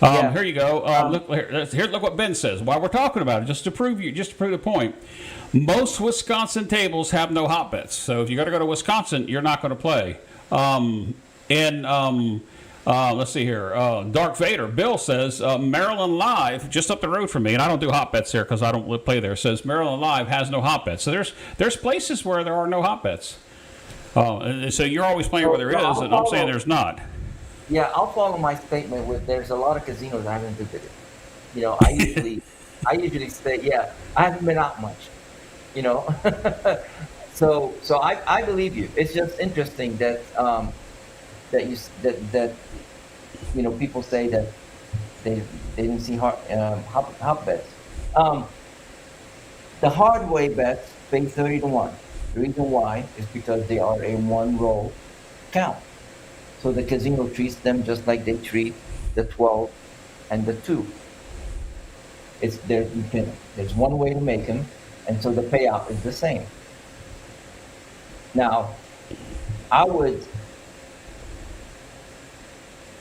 S1: Here you go. Look what Ben says. While we're talking about it, just to prove the point, most Wisconsin tables have no hop bets. So if you got to go to Wisconsin, you're not going to play. Let's see here. Dark Vader Bill says Maryland Live, just up the road from me, and I don't do hop bets there because I don't play there. Says Maryland Live has no hop bets. So there's places where there are no hop bets. And so you're always playing where there is, and I'm saying there's not.
S2: Yeah, I'll follow my statement with there's a lot of casinos I haven't visited. I usually say, yeah, I haven't been out much. So I believe you. It's just interesting that people say that they didn't see hop bets. The hard way bets pay 30-1. The reason why is because they are a 1-roll count. So the casino treats them just like they treat the 12 and the 2. There's one way to make them, and so the payout is the same. Now,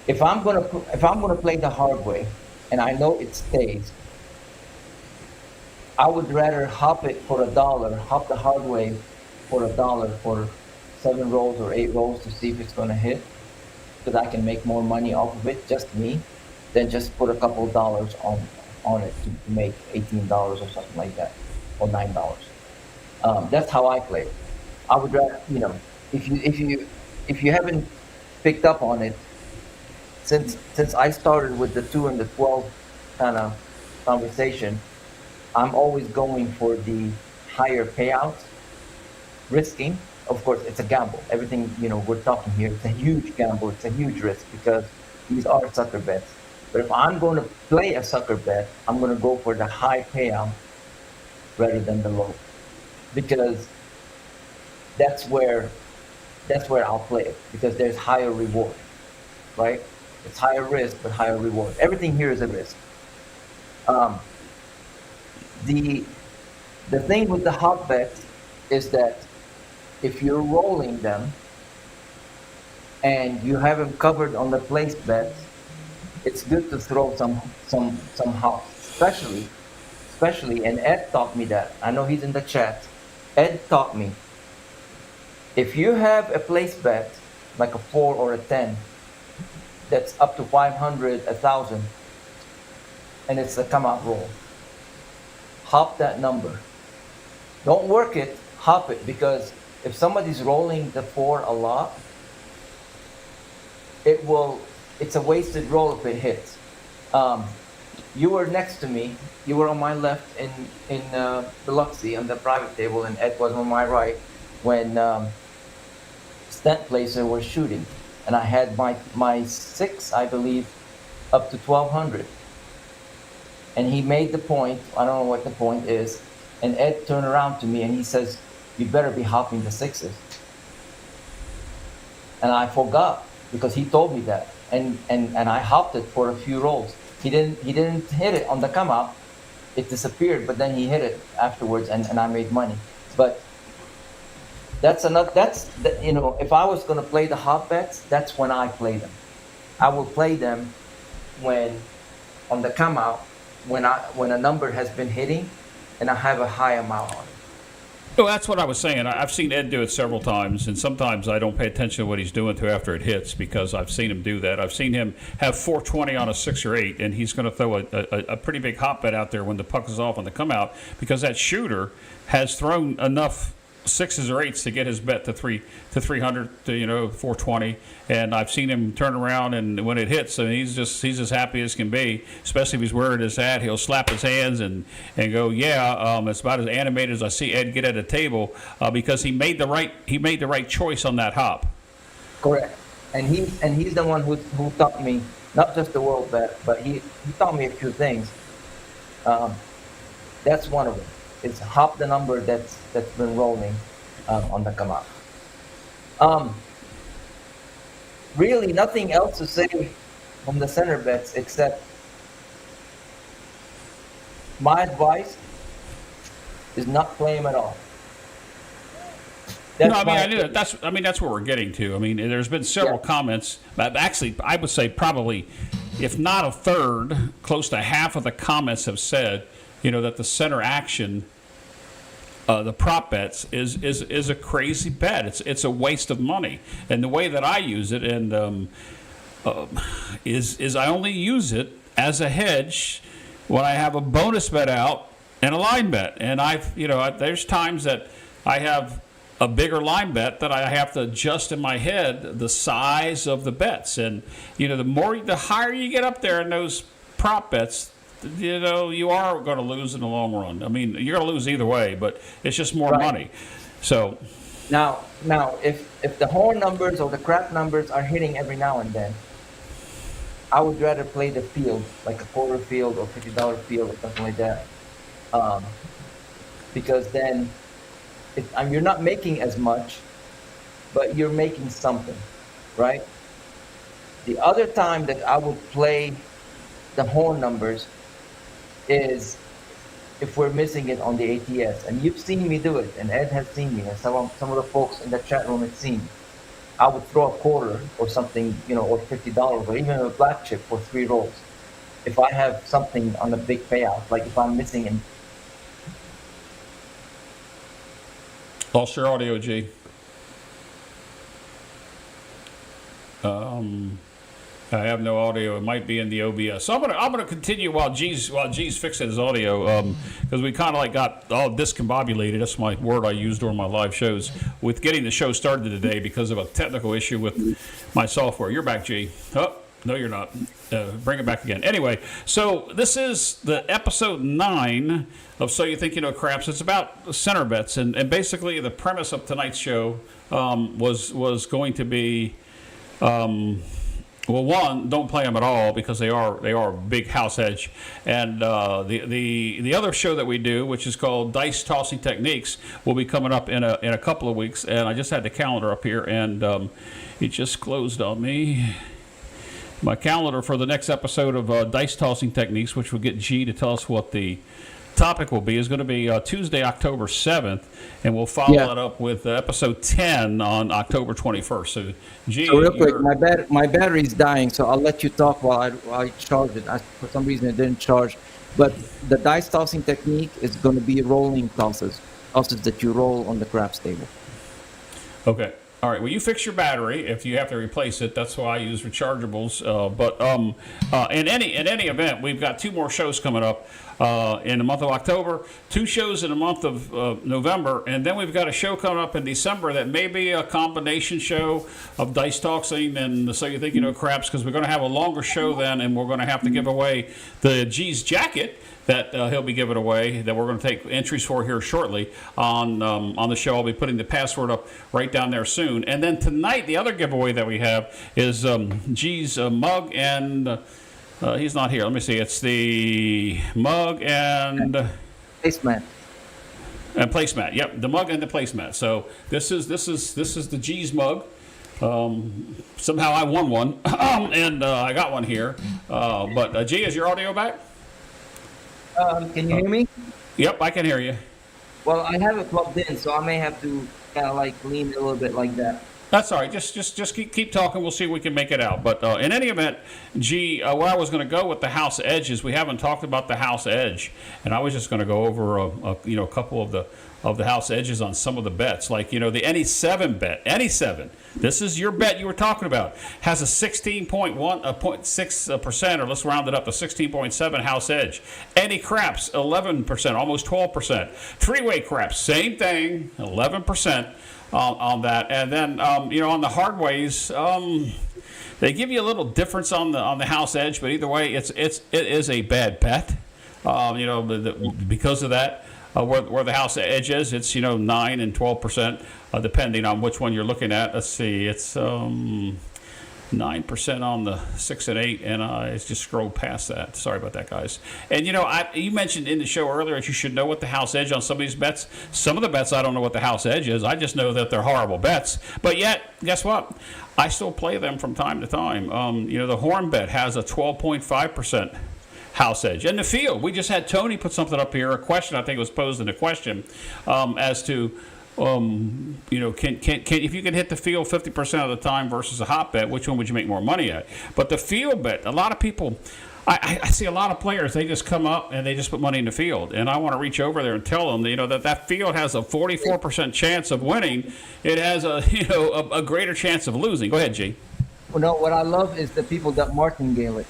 S2: if I'm gonna play the hard way, and I know it stays, I would rather hop it for $1, hop the hard way for $1 for 7 rolls or 8 rolls to see if it's gonna hit, because I can make more money off of it, just me, than just put a couple of dollars on it to make $18 or something like that, or $9. That's how I play it. I would rather, if you haven't picked up on it, since I started with the 2 and the 12 kind of conversation, I'm always going for the higher payouts, risking. Of course, it's a gamble. Everything we're talking here, it's a huge gamble. It's a huge risk because these are sucker bets. But if I'm going to play a sucker bet, I'm going to go for the high payout rather than the low, because that's where I'll play it, because there's higher reward, right? It's higher risk but higher reward. Everything here is a risk. Um, the the thing with the hot bets is that if you're rolling them and you have them covered on the place bets, it's good to throw some hops, especially. And Ed taught me that. I know he's in the chat. Ed taught me, if you have a place bet like a 4 or a 10 that's up to 500, 1,000, and it's a come out roll, hop that number. Don't work it, hop it, because if somebody's rolling the 4 a lot, it's a wasted roll if it hits. You were next to me, you were on my left in Biloxi on the private table, and Ed was on my right when Stent Placer was shooting, and I had my 6, I believe, up to 1,200. And he made the point, I don't know what the point is, and Ed turned around to me and he says, you better be hopping the 6s. And I forgot, because he told me that, and I hopped it for a few rolls. He didn't hit it on the come out, it disappeared, but then he hit it afterwards, and I made money. But if I was going to play the hot bets, that's when I play them. I will play them when on the come out, when a number has been hitting and I have a high amount on it.
S1: Well, that's what I was saying. I've seen Ed do it several times, and sometimes I don't pay attention to what he's doing to after it hits, because I've seen him do that. I've seen him have 420 on a 6 or 8, and he's going to throw a pretty big hot bet out there when the puck is off on the come out, because that shooter has thrown enough 6s or 8s to get his bet to 300 to 420, and I've seen him turn around, and when it hits, and he's as happy as can be. Especially if he's wearing his hat, he'll slap his hands and go, it's about as animated as I see Ed get at a table, because he made the right choice on that hop.
S2: Correct, and he's the one who taught me not just the world bet, but he taught me a few things. That's one of them. It's hop the number that's been rolling on the come out. Really, nothing else to say from the center bets, except my advice is not play them at all.
S1: That's where we're getting to. I mean, there's been several comments. Actually, I would say probably, if not a third, close to half of the comments have said, that the center action, the prop bets, is a crazy bet. It's a waste of money. And the way that I use it is I only use it as a hedge when I have a bonus bet out and a line bet. And there's times that I have a bigger line bet that I have to adjust in my head the size of the bets. And the higher you get up there in those prop bets, you are going to lose in the long run. I mean, you're going to lose either way, but it's just more money. So
S2: now, if the horn numbers or the crap numbers are hitting every now and then, I would rather play the field, like a quarter field or $50 field or something like that, because then you're not making as much, but you're making something, right? The other time that I would play the horn numbers is if we're missing it on the ATS, and you've seen me do it, and Ed has seen me, and some of the folks in the chat room have seen me. I would throw a quarter or something, or $50, or even a black chip for 3 rolls. If I have something on the big payout, like if I'm missing in.
S1: Lost your audio, G. I have no audio. It might be in the OBS. So I'm gonna continue while G's fixing his audio, because we kind of got all discombobulated. That's my word I use during my live shows with getting the show started today because of a technical issue with my software. You're back, G. Oh, no, you're not. Bring it back again. Anyway, so this is the episode 9 of So You Think You Know Craps. It's about center bets, and basically the premise of tonight's show was going to be. Well, one, don't play them at all because they are a big house edge. And the other show that we do, which is called Dice Tossing Techniques, will be coming up in a couple of weeks. And I just had the calendar up here, and it just closed on me. My calendar for the next episode of Dice Tossing Techniques, which will get G to tell us what the topic will be, is going to be Tuesday, October 7th, and we'll follow that up with episode 10 on October 21st. So, G,
S2: So real quick, my battery's dying, so I'll let you talk while I charge it. For some reason, it didn't charge. But the dice tossing technique is going to be rolling tosses that you roll on the craps table.
S1: Okay. All right. Well, you fix your battery if you have to replace it. That's why I use rechargeables. In any event, we've got 2 more shows coming up in the month of October, 2 shows in the month of November, and then we've got a show coming up in December that may be a combination show of dice tossing and So You Think You Know Craps, because we're going to have a longer show then, and we're going to have to give away the G's jacket that he'll be giving away, that we're going to take entries for here shortly on the show. I'll be putting the password up right down there soon. And then tonight, the other giveaway that we have is G's mug and he's not here. Let me see. It's the mug and
S2: Placemat.
S1: And placemat. Yep, the mug and the placemat. So this is the G's mug. Somehow I won one, and I got one here. But G, is your audio back?
S2: Can you hear me?
S1: Yep, I can hear you.
S2: Well, I have it plugged in, so I may have to kind of like lean a little bit like that.
S1: That's all right. Just keep talking. We'll see if we can make it out. But in any event, G, where I was going to go with the house edge is we haven't talked about the house edge, and I was just going to go over a couple of the house edges on some of the bets, like the any 7 bet. Any 7. This is your bet you were talking about. Has a 0.6%, or let's round it up to 16.7 house edge. Any craps, 11%, almost 12%. 3-way craps, same thing, 11%. On that, and then on the hard ways, they give you a little difference on the house edge, but either way, it is a bad bet. Because of that, where the house edge is, it's 9 and 12%, depending on which one you're looking at. Let's see, it's 9% on the 6 and 8, and I just scrolled past that. Sorry about that, guys. And you mentioned in the show earlier that you should know what the house edge on some of these bets. Some of the bets I don't know what the house edge is. I just know that they're horrible bets. But yet, guess what? I still play them from time to time. The horn bet has a 12.5% house edge. And the field, we just had Tony put something up here, a question I think was posed in a question as to. Can if you can hit the field 50% of the time versus a hot bet, which one would you make more money at? But the field bet, a lot of people, I see a lot of players, they just come up and they just put money in the field. And I want to reach over there and tell them, that field has a 44% chance of winning. It has a greater chance of losing. Go ahead, G.
S2: Well, no, what I love is the people that martingale it.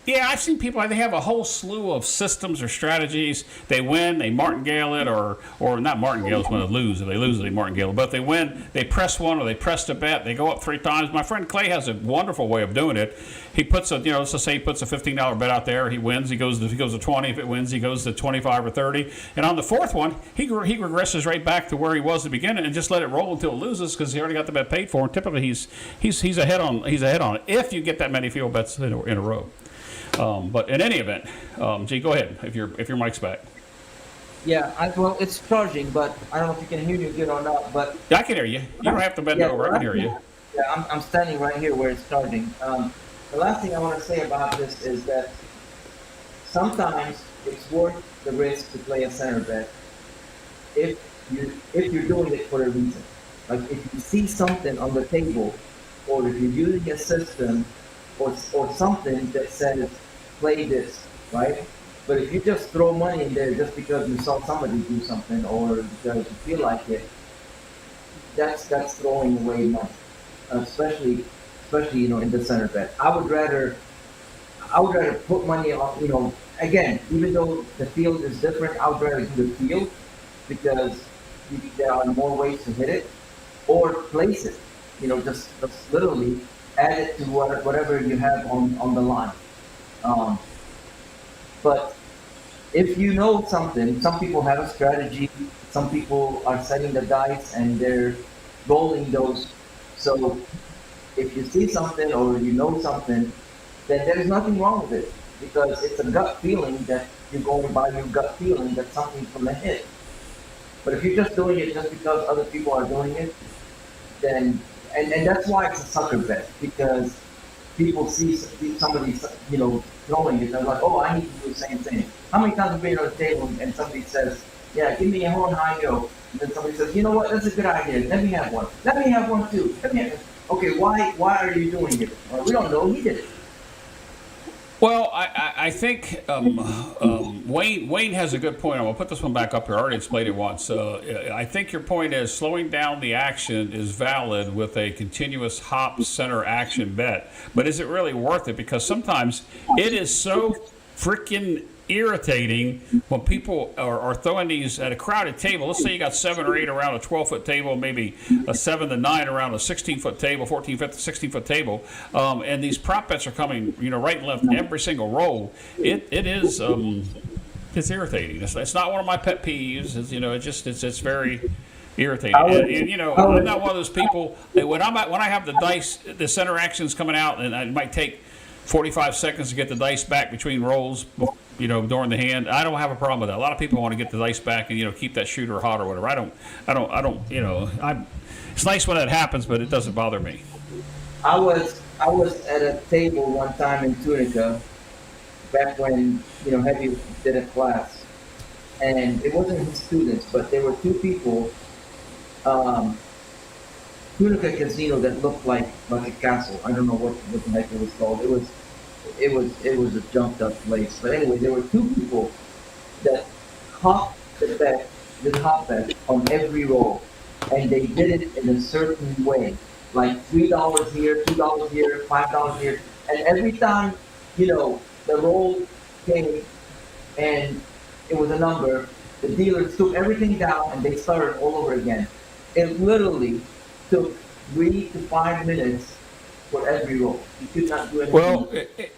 S1: Yeah, I've seen people, they have a whole slew of systems or strategies. They win, they martingale it, or not martingale is when they lose. If they lose, they martingale it. But if they win, they press one or they press a bet. They go up 3 times. My friend Clay has a wonderful way of doing it. He puts let's just say he puts a $15 bet out there. He wins. He goes to 20. If it wins, he goes to 25 or 30. And on the 4th one, he regresses right back to where he was at the beginning and just let it roll until it loses because he already got the bet paid for. And typically, he's ahead on it if you get that many field bets in a row. But in any event, G, go ahead if your mic's back.
S2: Yeah, well, it's charging, but I don't know if you can hear me good or not. But
S1: yeah, I can hear you. You don't have to bend over. I can hear you.
S2: Yeah, I'm standing right here where it's charging. The last thing I want to say about this is that sometimes it's worth the risk to play a center bet if you're doing it for a reason. Like if you see something on the table, or if you're using a system or something that says play this, right? But if you just throw money in there just because you saw somebody do something or because you feel like it, that's throwing away money, especially in the center bet. I would rather put money on, again, even though the field is different, I would rather do the field because there are more ways to hit it, or place it, just literally add it to whatever you have on the line. But if you know something, some people have a strategy, some people are setting the dice and they're rolling those. So if you see something or you know something, then there's nothing wrong with it because it's a gut feeling that you're going by your gut feeling that something's going to hit. But if you're just doing it just because other people are doing it, then and that's why it's a sucker bet because people see somebody throwing it, they're like, oh, I need to do the same thing. How many times have we been on the table and somebody says, yeah, give me a horn high yo, and then somebody says, you know what, that's a good idea. Let me have one. Let me have one too. Okay, why are you doing it? Well, we don't know. He did it.
S1: Well, I think Wayne has a good point. I'm going to put this one back up here. I already explained it once. I think your point is slowing down the action is valid with a continuous hop center action bet. But is it really worth it? Because sometimes it is so freaking irritating when people are throwing these at a crowded table. Let's say you got 7 or 8 around a 12-foot table, maybe a 7 to 9 around a 16-foot table, 14-foot to 16-foot table, and these prop bets are coming, right and left every single roll. It is it's irritating. It's not one of my pet peeves. It's very irritating. I'm not one of those people that when I have the dice, the center actions coming out, and it might take 45 seconds to get the dice back between rolls, during the hand. I don't have a problem with that. A lot of people want to get the dice back and, keep that shooter hot or whatever. I don't, it's nice when that happens, but it doesn't bother me.
S2: I was at a table one time in Tunica, back when, Heavy did a class, and it wasn't his students, but there were 2 people, Tunica Casino that looked like a castle. I don't know what the heck it was called. It was a jumped up place. But anyway, there were 2 people that hopped the hop bet on every roll, and they did it in a certain way, like $3 here, $2 here, $5 here, and every time the roll came and it was a number, the dealers took everything down and they started all over again. It literally took 3 to 5 minutes for every roll. You could not do anything.
S1: Well,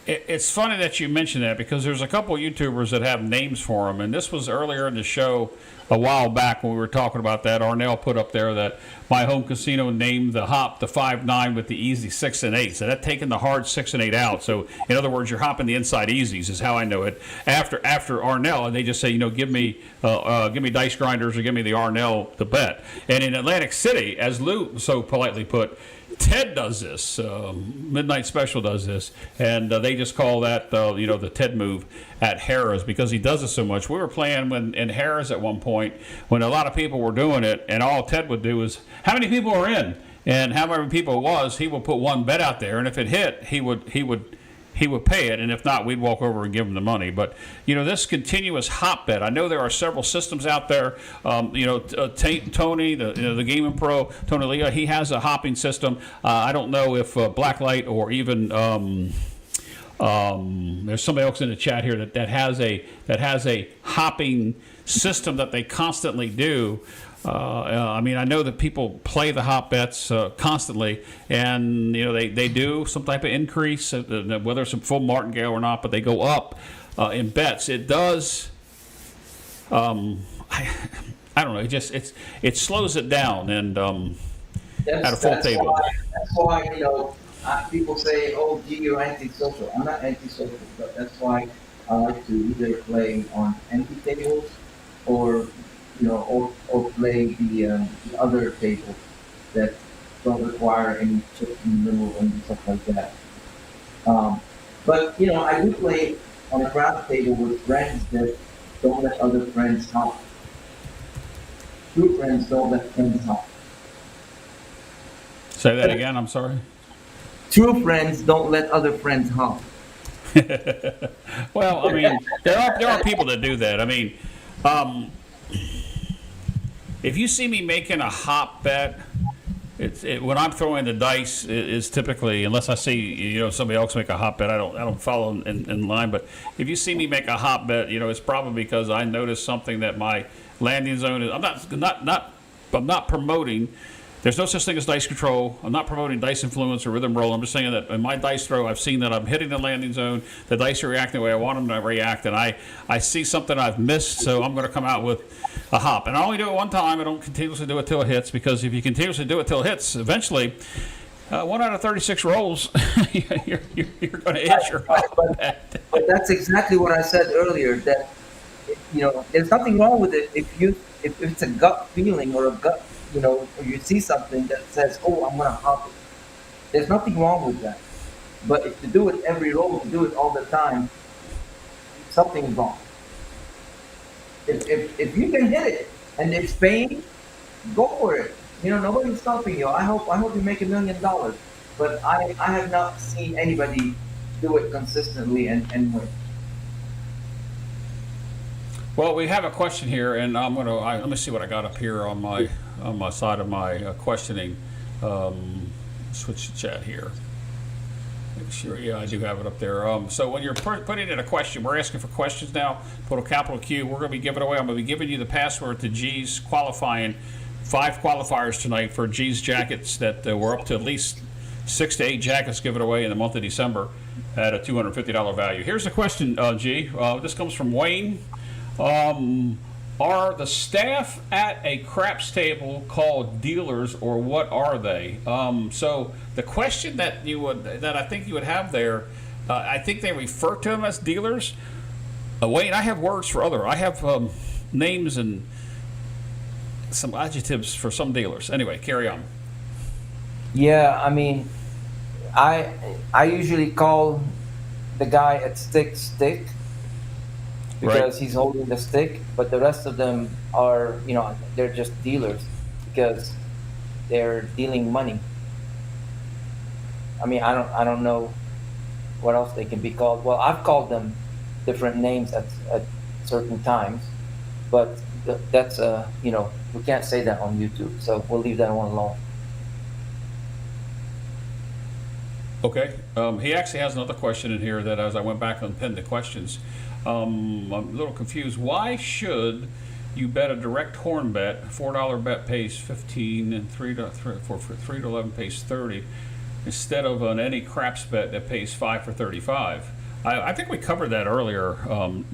S1: it's funny that you mentioned that because there's a couple of YouTubers that have names for them, and this was earlier in the show a while back when we were talking about that. Arnell put up there that my home casino named the hop the 5-9 with the easy 6 and 8. So that's taking the hard 6 and 8 out. So in other words, you're hopping the inside easies is how I know it. After Arnell, and they just say, give me dice grinders or give me the Arnell the bet. And in Atlantic City, as Lou so politely put, Ted does this. Midnight Special does this, and they just call that the Ted move at Harrah's because he does it so much. We were playing in Harrah's at one point when a lot of people were doing it, and all Ted would do is how many people are in, and how many people it was. He would put one bet out there, and if it hit, he would pay it, and if not, we'd walk over and give him the money. But this continuous hop bet. I know there are several systems out there. Tony, the gaming pro, Tony Leah, he has a hopping system. I don't know if Blacklight or even there's somebody else in the chat here that has a hopping system that they constantly do. I know that people play the hop bets constantly, and they do some type of increase, whether it's a full martingale or not, but they go up in bets. It does. I don't know. It slows it down, and at a full table.
S2: That's why people say, "Oh, gee, you're antisocial." I'm not antisocial, but that's why I like to either play on empty tables or play the other tables that don't require any chip in the middle and stuff like that. But I do play on a craps table with friends that don't let other friends hop. True friends don't let friends hop.
S1: Say that again. I'm sorry.
S2: True friends don't let other friends hop.
S1: Well, there are people that do that. If you see me making a hop bet, when I'm throwing the dice is typically, unless I see somebody else make a hop bet, I don't follow in line. But if you see me make a hop bet, it's probably because I noticed something that my landing zone is. I'm not promoting. There's no such thing as dice control. I'm not promoting dice influence or rhythm roll. I'm just saying that in my dice throw, I've seen that I'm hitting the landing zone. The dice are reacting the way I want them to react, and I see something I've missed, so I'm going to come out with a hop. And I only do it one time. I don't continuously do it till it hits, because if you continuously do it till it hits, eventually 1 out of 36 rolls, you're going to hit your
S2: Right. But that's exactly what I said earlier. That there's nothing wrong with it if it's a gut feeling or a gut, or you see something that says, "Oh, I'm gonna hop it." There's nothing wrong with that. But if you do it every roll, you do it all the time, something's wrong. If you can hit it and it's paying, go for it. Nobody's stopping you. I hope you make $1 million. But I have not seen anybody do it consistently and win.
S1: Well, we have a question here, and let me see what I got up here on my side of my questioning. Switch to chat here. Make sure, yeah, I do have it up there. So when you're putting in a question, we're asking for questions now. Put a capital Q. We're going to be giving away. I'm going to be giving you the password to G's qualifying 5 qualifiers tonight for G's jackets that we're up to at least 6 to 8 jackets given away in the month of December at a $250 value. Here's the question, G. This comes from Wayne. Are the staff at a craps table called dealers, or what are they? So the question that I think you would have there, I think they refer to them as dealers. Wayne, I have words for other. I have names and some adjectives for some dealers. Anyway, carry on.
S2: Yeah, I mean, I usually call the guy at stick because
S1: Right.
S2: he's holding the stick, but the rest of them are, they're just dealers because they're dealing money. I mean, I don't know what else they can be called. Well, I've called them different names at certain times, but that's we can't say that on YouTube, so we'll leave that one alone.
S1: Okay. He actually has another question in here that, as I went back and pinned the questions, I'm a little confused. Why should you bet a direct horn bet? $4 bet pays 15, and 3 to 11 pays 30, instead of any craps bet that pays 5 for 35. I think we covered that earlier.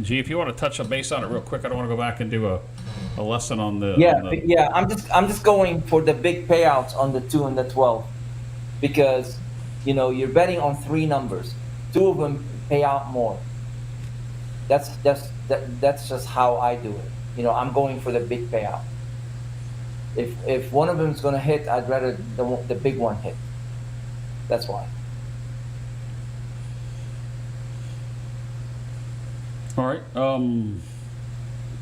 S1: G, if you want to touch base on it real quick, I don't want to go back and do a lesson on the.
S2: Yeah. I'm just going for the big payouts on the 2 and the 12 because you're betting on 3 numbers. 2 of them pay out more. That's just how I do it. I'm going for the big payout. If one of them is going to hit, I'd rather the big one hit. That's why.
S1: All right.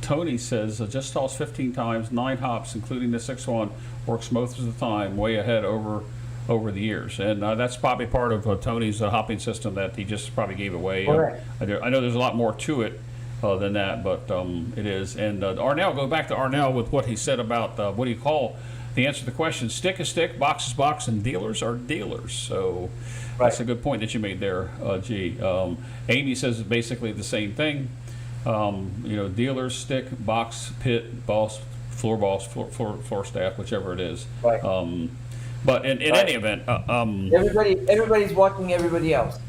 S1: Tony says just toss 15 times, 9 hops, including the 6-1, works most of the time, way ahead over the years, and that's probably part of Tony's hopping system that he just probably gave away.
S2: Correct.
S1: I know there's a lot more to it than that, but it is. And Arnell, go back to Arnell with what he said about what do you call the answer to the question: stick is stick, box is box, and dealers are dealers. So that's a good point that you made there, G. Amy says basically the same thing. Dealers, stick, box, pit, boss, floor staff, whichever it is.
S2: Right.
S1: But in any event,
S2: everybody's watching everybody else.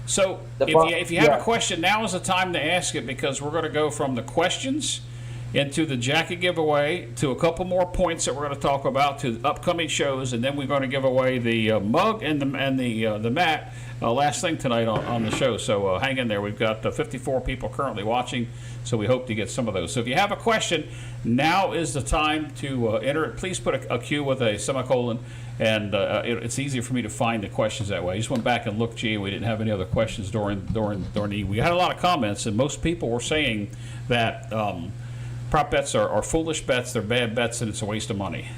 S1: So if you have a question, now is the time to ask it, because we're going to go from the questions into the jacket giveaway to a couple more points that we're going to talk about to upcoming shows, and then we're going to give away the mug and the mat last thing tonight on the show. So hang in there. We've got 54 people currently watching, so we hope to get some of those. So if you have a question, now is the time to enter it. Please put a Q with a semicolon, and it's easier for me to find the questions that way. I just went back and looked, we didn't have any other questions during we had a lot of comments, and most people were saying that prop bets are foolish bets, they're bad bets, and it's a waste of money.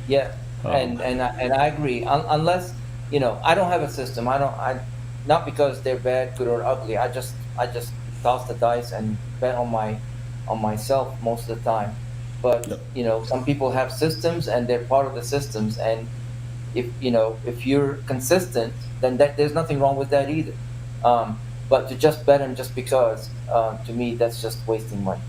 S2: Yeah, and I agree. Unless I don't have a system. Not because they're bad, good, or ugly. I just toss the dice and bet on myself most of the time. But some people have systems, and they're part of the systems. And if you're consistent, then there's nothing wrong with that either. But to just bet them just because, to me, that's just wasting money.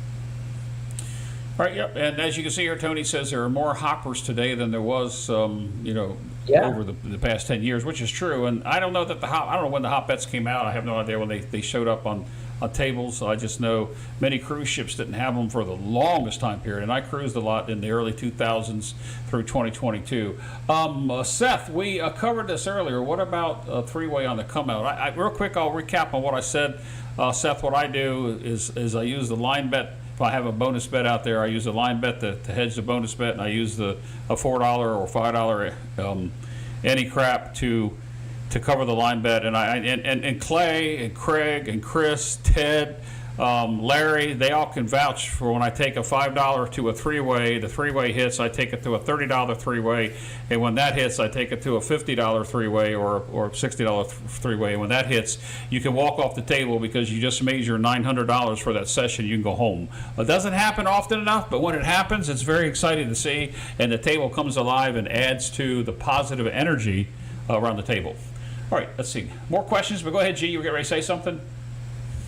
S1: Right. Yep. And as you can see here, Tony says there are more hoppers today than there was, over the past 10 years, which is true. And I don't know that I don't know when the hop bets came out. I have no idea when they showed up on tables. I just know many cruise ships didn't have them for the longest time period, and I cruised a lot in the early 2000s through 2022. Seth, we covered this earlier. What about three-way on the come out? Real quick, I'll recap on what I said. Seth, what I do is I use the line bet. If I have a bonus bet out there, I use a line bet to hedge the bonus bet, and I use a $4 or $5 any crap to cover the line bet. And Clay and Craig and Chris, Ted, Larry, they all can vouch for when I take a $5 to a three-way. The three-way hits, I take it to a $30 three-way, and when that hits, I take it to a $50 three-way or $60 three-way. And when that hits, you can walk off the table because you just made your $900 for that session. You can go home. It doesn't happen often enough, but when it happens, it's very exciting to see, and the table comes alive and adds to the positive energy around the table. All right, let's see. More questions, but go ahead, G. You get ready to say something?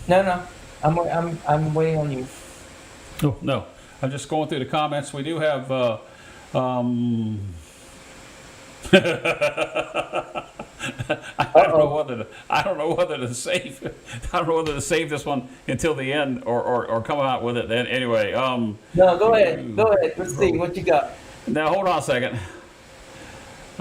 S2: No. I'm waiting on you.
S1: Oh, no. I'm just going through the comments. We do have I don't know whether to save this one until the end or come out with it then. Anyway,
S2: No, go ahead. Let's see what you got.
S1: Now hold on a second.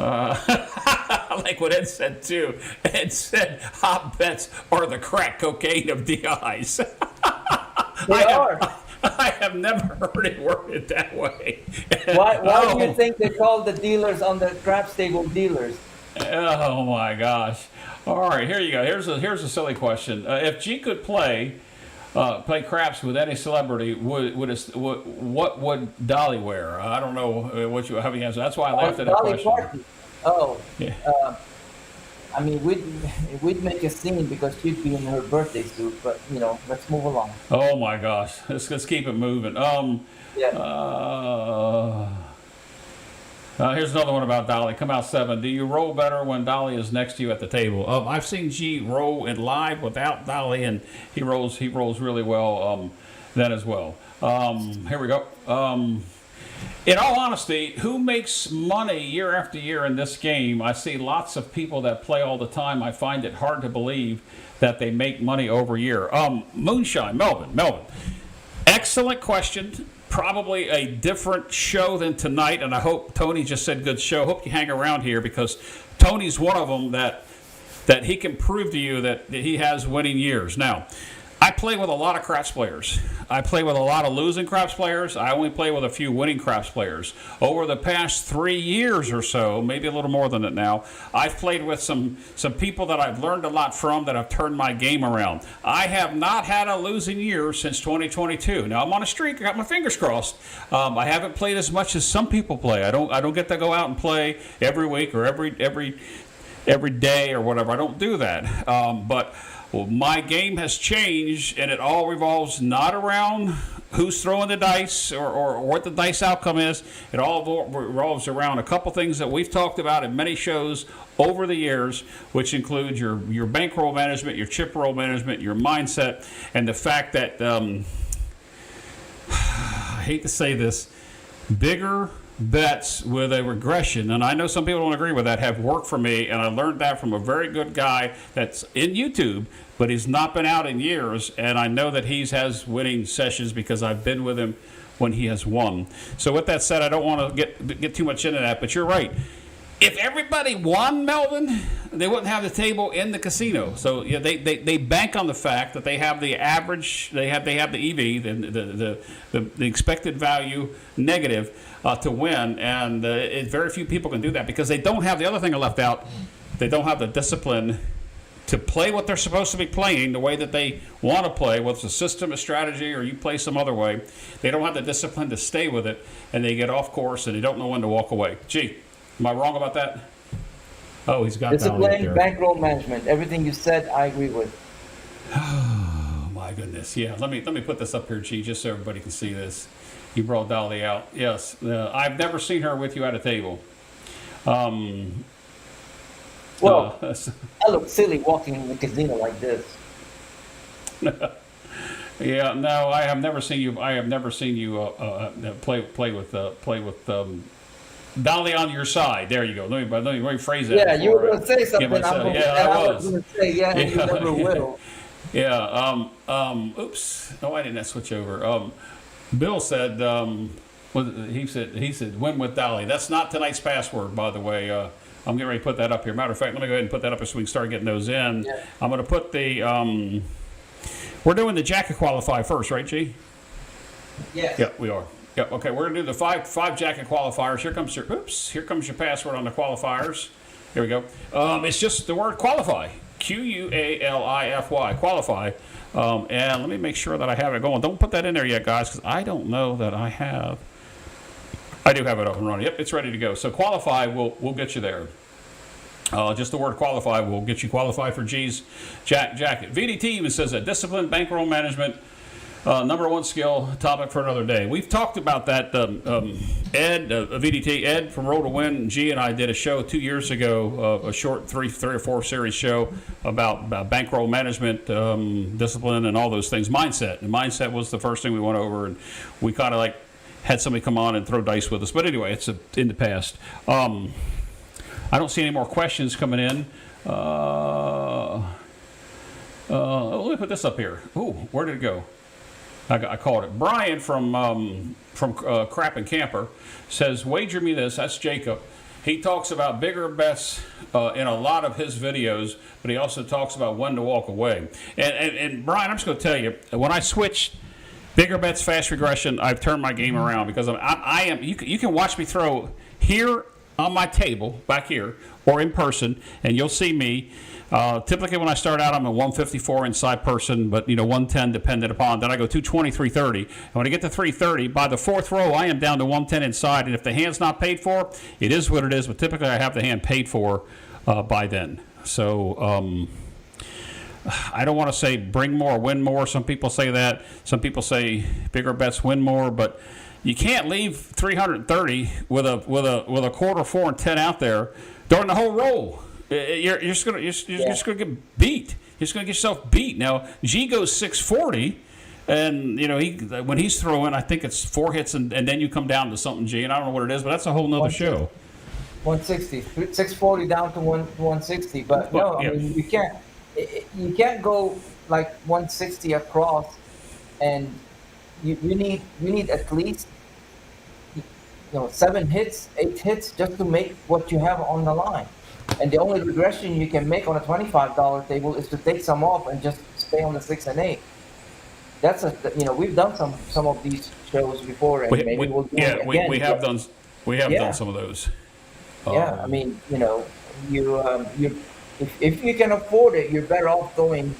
S1: I like what Ed said too. Ed said hot bets are the crack cocaine of DIs.
S2: They are.
S1: I have never heard it worded that way.
S2: Why do you think they call the dealers on the craps table dealers?
S1: Oh my gosh! All right, here you go. Here's a silly question. If G could play craps with any celebrity, what would Dolly wear? I don't know what you have you answer. That's why I laughed at that
S2: Dolly
S1: question.
S2: Parton. Oh,
S1: Yeah.
S2: I mean, we'd make a scene because she'd be in her birthday suit. But let's move along.
S1: Oh my gosh! Let's keep it moving.
S2: Yeah.
S1: Here's another one about Dolly. Come out 7. Do you roll better when Dolly is next to you at the table? I've seen G roll in live without Dolly, and he rolls really well then as well. Here we go. In all honesty, who makes money year after year in this game? I see lots of people that play all the time. I find it hard to believe that they make money over a year. Moonshine, Melvin. Excellent question. Probably a different show than tonight, and I hope Tony just said good show. Hope you hang around here because Tony's one of them that he can prove to you that he has winning years. Now, I play with a lot of craps players. I play with a lot of losing craps players. I only play with a few winning craps players. Over the past 3 years or so, maybe a little more than that now, I've played with some people that I've learned a lot from that have turned my game around. I have not had a losing year since 2022. Now I'm on a streak. I got my fingers crossed. I haven't played as much as some people play. I don't get to go out and play every week or every day or whatever. I don't do that. But my game has changed, and it all revolves not around who's throwing the dice or what the dice outcome is. It all revolves around a couple things that we've talked about in many shows over the years, which includes your bankroll management, your chip roll management, your mindset, and the fact that, I hate to say this, bigger bets with a regression, and I know some people don't agree with that, have worked for me, and I learned that from a very good guy that's in YouTube, but he's not been out in years, and I know that he has winning sessions because I've been with him when he has won. So with that said, I don't want to get too much into that, but you're right. If everybody won, Melvin, they wouldn't have the table in the casino. So yeah, they bank on the fact that they have the average, they have the EV, the expected value negative to win, and very few people can do that because they don't have the other thing I left out. They don't have the discipline to play what they're supposed to be playing the way that they want to play, whether it's a system, a strategy, or you play some other way. They don't have the discipline to stay with it, and they get off course and they don't know when to walk away. Gee. Am I wrong about that? Oh, he's got
S2: discipline, bankroll management. Everything you said, I agree with.
S1: Oh my goodness! Yeah, let me put this up here, G, just so everybody can see this. You brought Dolly out. Yes, I've never seen her with you at a table.
S2: I look silly walking in the casino like this.
S1: Yeah, no, I have never seen you. I have never seen you play with Dolly on your side. There you go. Let me rephrase that.
S2: Yeah, you were going to say something. I was going to say, and you never will.
S1: Yeah. Oops. No, I didn't switch over. Bill said. He said win with Dolly. That's not tonight's password, by the way. I'm getting ready to put that up here. Matter of fact, let me go ahead and put that up so we can start getting those in.
S2: Yeah.
S1: I'm going to put the. We're doing the jacket qualify first, right, G?
S2: Yes.
S1: Yeah, we are. Yeah. Okay, we're going to do the five jacket qualifiers. Here comes your password on the qualifiers. Here we go. It's just the word qualify. Qualify. Qualify. And let me make sure that I have it going. Don't put that in there yet, guys, because I don't know that I have. I do have it up and running. Yep, it's ready to go. So qualify will get you there. Just the word qualify will get you qualified for G's jacket. VDT even says that discipline, bankroll management, number one skill, topic for another day. We've talked about that. Ed, VDT, Ed from Roll to Win, G and I did a show 2 years ago, a short three or four series show about bankroll management, discipline, and all those things. Mindset. And mindset was the first thing we went over, and we kind of like had somebody come on and throw dice with us. But anyway, it's in the past. I don't see any more questions coming in. Let me put this up here. Ooh, where did it go? I called it. Brian from Crap and Camper says, wager me this. That's Jacob. He talks about bigger bets in a lot of his videos, but he also talks about when to walk away. And Brian, I'm just going to tell you, when I switched bigger bets, fast regression, I've turned my game around because I am. You can watch me throw here on my table back here or in person, and you'll see me. Typically, when I start out, I'm a 154 inside person, but 110 dependent upon. Then I go 220, 330. And when I get to 330, by the fourth row, I am down to 110 inside. And if the hand's not paid for, it is what it is. But typically, I have the hand paid for by then. So I don't want to say bring more, win more. Some people say that. Some people say bigger bets win more, but you can't leave 330 with a quarter, 4, and 10 out there during the whole roll. You're just gonna get beat. You're just gonna get yourself beat. Now G goes 640, and when he's throwing, I think it's 4 hits, and then you come down to something, G, and I don't know what it is, but that's a whole nother show.
S2: 160, 640 down to 160, but no, I mean you can't go like 160 across, and you need at least 7 hits, 8 hits just to make what you have on the line. And the only regression you can make on a $25 table is to take some off and just stay on the 6 and 8. That's we've done some of these shows before, and maybe we'll do it again.
S1: We have done some of those.
S2: Yeah, I mean, if you can afford it, you're better off going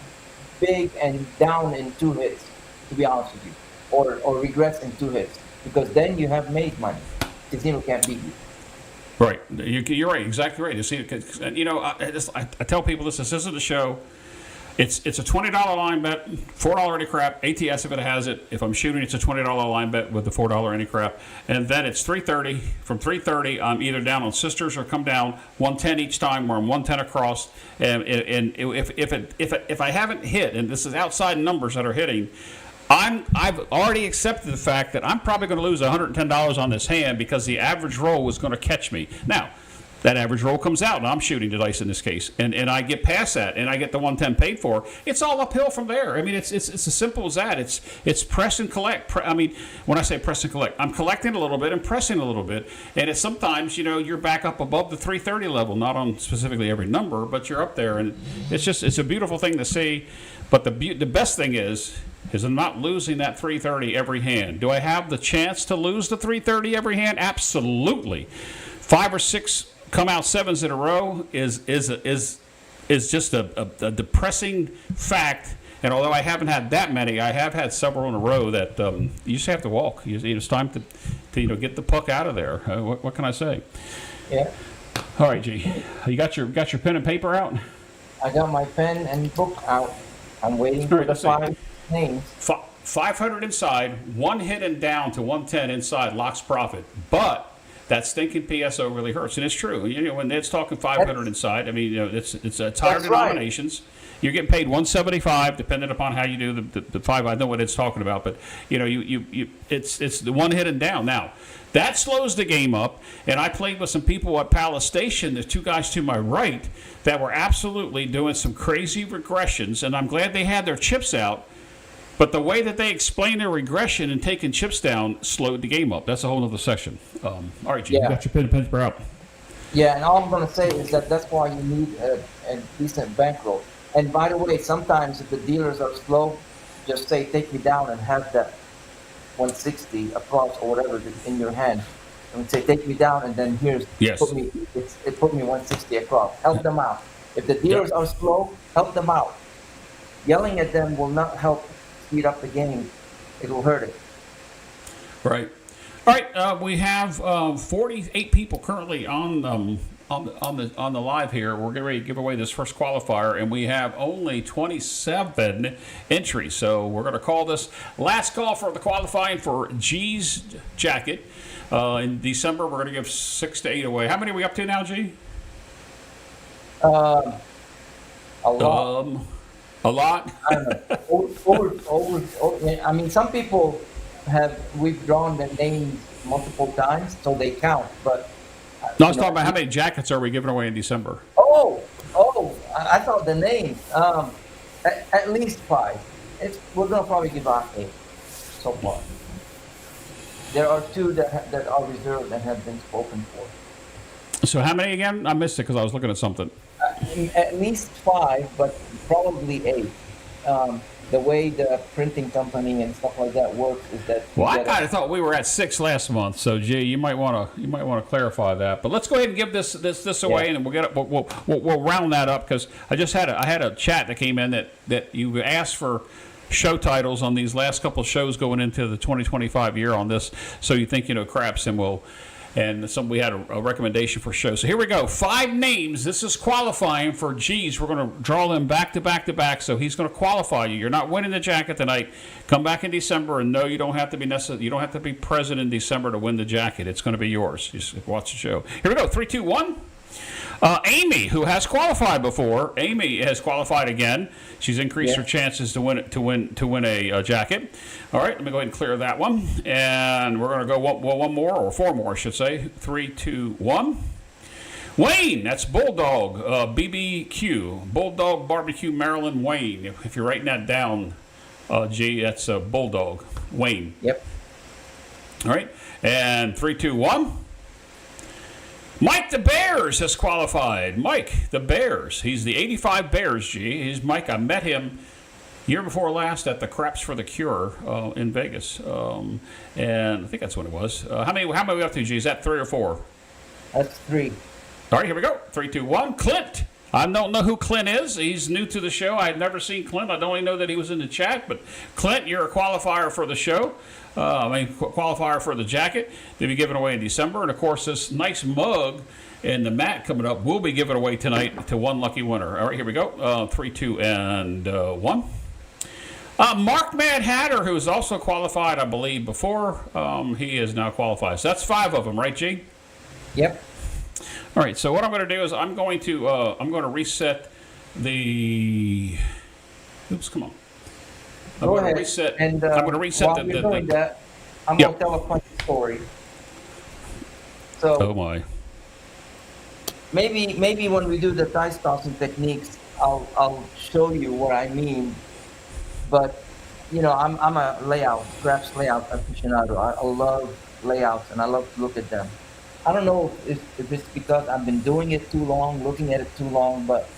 S2: big and down in 2 hits, to be honest with you, or regress in 2 hits, because then you have made money. Casino can't beat you.
S1: Right, you're right, exactly right. You see, I tell people this isn't a show. It's a $20 line bet, $4 any crap, ATS if it has it. If I'm shooting, it's a $20 line bet with the $4 any crap. And then it's 330. From 330, I'm either down on sisters or come down 110 each time, where I'm 110 across. And if I haven't hit, and this is outside numbers that are hitting, I've already accepted the fact that I'm probably going to lose $110 on this hand because the average roll was going to catch me. Now, that average roll comes out, and I'm shooting the dice in this case, and I get past that, and I get the 110 paid for. It's all uphill from there. I mean, it's as simple as that. It's press and collect. When I say press and collect, I'm collecting a little bit and pressing a little bit, and it's sometimes you're back up above the 330 level, not on specifically every number, but you're up there, and it's a beautiful thing to see. But the best thing is I'm not losing that 330 every hand. Do I have the chance to lose the 330 every hand? Absolutely. 5 or 6 come out 7s in a row is just a depressing fact. And although I haven't had that many, I have had several in a row that you just have to walk. It's time to get the puck out of there. What can I say?
S2: Yeah.
S1: All right, G. You got your pen and paper out?
S2: I got my pen and book out. I'm waiting for the 5 names.
S1: 500 inside, 1 hit and down to 110 inside locks profit. But that stinking PSO really hurts, and it's true. When it's talking 500 inside, I mean, it's higher denominations. You're getting paid $175, depending upon how you do the five. I know what it's talking about, but it's the one hit and down. Now, that slows the game up. And I played with some people at Palace Station. The two guys to my right that were absolutely doing some crazy regressions, and I'm glad they had their chips out. But the way that they explain their regression and taking chips down slowed the game up. That's a whole other section. All right, G, you got your pen and paper out.
S2: Yeah, and all I'm going to say is that's why you need a decent bankroll. And by the way, sometimes if the dealers are slow, just say, take me down and have that 160 across or whatever in your hand. And say, take me down, and then put me 160 across. Help them out. If the dealers are slow, help them out. Yelling at them will not help speed up the game. It will hurt it.
S1: Right. All right. We have 48 people currently on the live here. We're getting ready to give away this first qualifier, and we have only 27 entries. So we're going to call this last call for the qualifying for G's jacket. In December, we're going to give 6 to 8 away. How many are we up to now, G?
S2: A lot.
S1: A lot.
S2: I don't know. I mean, some people have withdrawn their names multiple times, so they count. But
S1: No, I was talking about how many jackets are we giving away in December?
S2: I thought the names. At least 5. We're gonna probably give out 8 so far. There are 2 that are reserved and have been spoken for.
S1: So how many again? I missed it because I was looking at something.
S2: At least 5, but probably 8. The way the printing company and stuff like that works is that.
S1: Well, I kind of thought we were at 6 last month. So, G, you might want to clarify that. But let's go ahead and give this away, and we'll round that up because I had a chat that came in that you asked for show titles on these last couple of shows going into the 2025 year on this. So you think craps, and we had a recommendation for shows. So here we go. 5 names. This is qualifying for G's. We're going to draw them back to back to back. So he's going to qualify you. You're not winning the jacket tonight. Come back in December, and no, you don't have to be You don't have to be present in December to win the jacket. It's going to be yours. Just watch the show. Here we go. 3, 2, 1. Amy, who has qualified before, Amy has qualified again. She's increased her chances to win a jacket. All right, let me go ahead and clear that one, and we're going to go one more or 4 more, I should say. 3, 2, 1. Wayne, that's Bulldog BBQ, Bulldog Barbecue Maryland Wayne. If you're writing that down, G, that's Bulldog Wayne.
S2: Yep.
S1: All right, and 3, 2, 1. Mike the Bears has qualified. Mike the Bears. He's the 85 Bears, G. He's Mike. I met him year before last at the CRAPS for the Cure in Vegas. And I think that's when it was. How many are we up to, G? Is that 3 or 4?
S2: That's 3.
S1: All right, here we go. 3, 2, 1. Clint. I don't know who Clint is. He's new to the show. I had never seen Clint. I only know that he was in the chat. But Clint, you're a qualifier for the show. Qualifier for the jacket to be given away in December. And, of course, this nice mug and the mat coming up will be given away tonight to one lucky winner. All right, here we go. 3, 2, and 1. Mark Mad Hatter, who is also qualified, I believe, before. He is now qualified. So that's 5 of them, right, G?
S2: Yep.
S1: All right, so what I'm going to do is I'm going to reset the. Oops, come on. I'm going to reset. And I'm going to reset
S2: while you're doing that, I'm going to tell a funny story. So.
S1: Oh my.
S2: Maybe when we do the dice tossing techniques, I'll show you what I mean. But I'm a craps layout aficionado. I love layouts and I love to look at them. I don't know if it's because I've been doing it too long, looking at it too long, but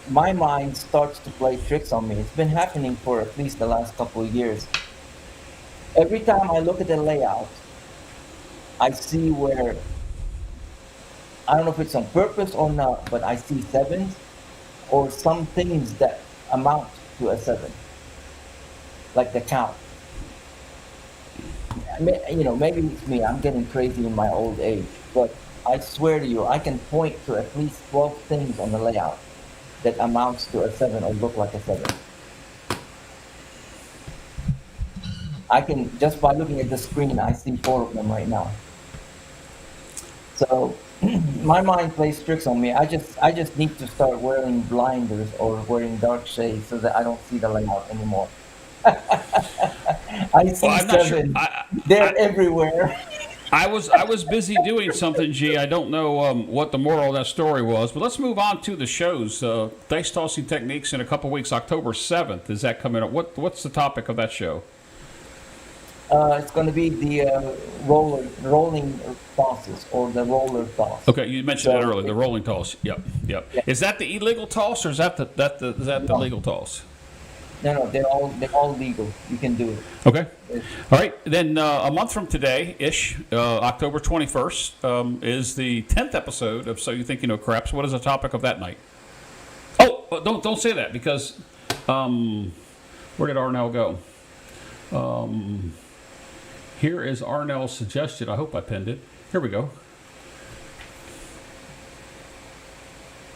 S2: my mind starts to play tricks on me. It's been happening for at least the last couple of years. Every time I look at the layout, I see where, I don't know if it's on purpose or not, but I see 7s or some things that amount to a 7, like the count. Maybe it's me, I'm getting crazy in my old age, but I swear to you, I can point to at least 12 things on the layout that amounts to a 7 or look like a 7. I can, just by looking at the screen, I see 4 of them right now. So my mind plays tricks on me. I just need to start wearing blinders or wearing dark shades so that I don't see the layout anymore. I
S1: Well,
S2: see
S1: I'm not sure.
S2: seven. They're everywhere.
S1: I was busy doing something, G. I don't know what the moral of that story was, but let's move on to the shows. Dice tossing techniques in a couple weeks. October 7th is that coming up? What's the topic of that show?
S2: It's going to be the rolling tosses or the roller toss.
S1: Okay, you mentioned that
S2: So
S1: earlier. The rolling toss. Yep, yep.
S2: yeah,
S1: Is that the illegal toss or is that the
S2: no,
S1: legal toss?
S2: no, they're all legal. You can do it.
S1: Okay.
S2: It's,
S1: All right. Then a month from today, ish, October 21st, is the 10th episode of So You Think You Know Craps. What is the topic of that night? Oh, don't say that because where did Arnell go? Here is Arnell's suggestion. I hope I pinned it. Here we go.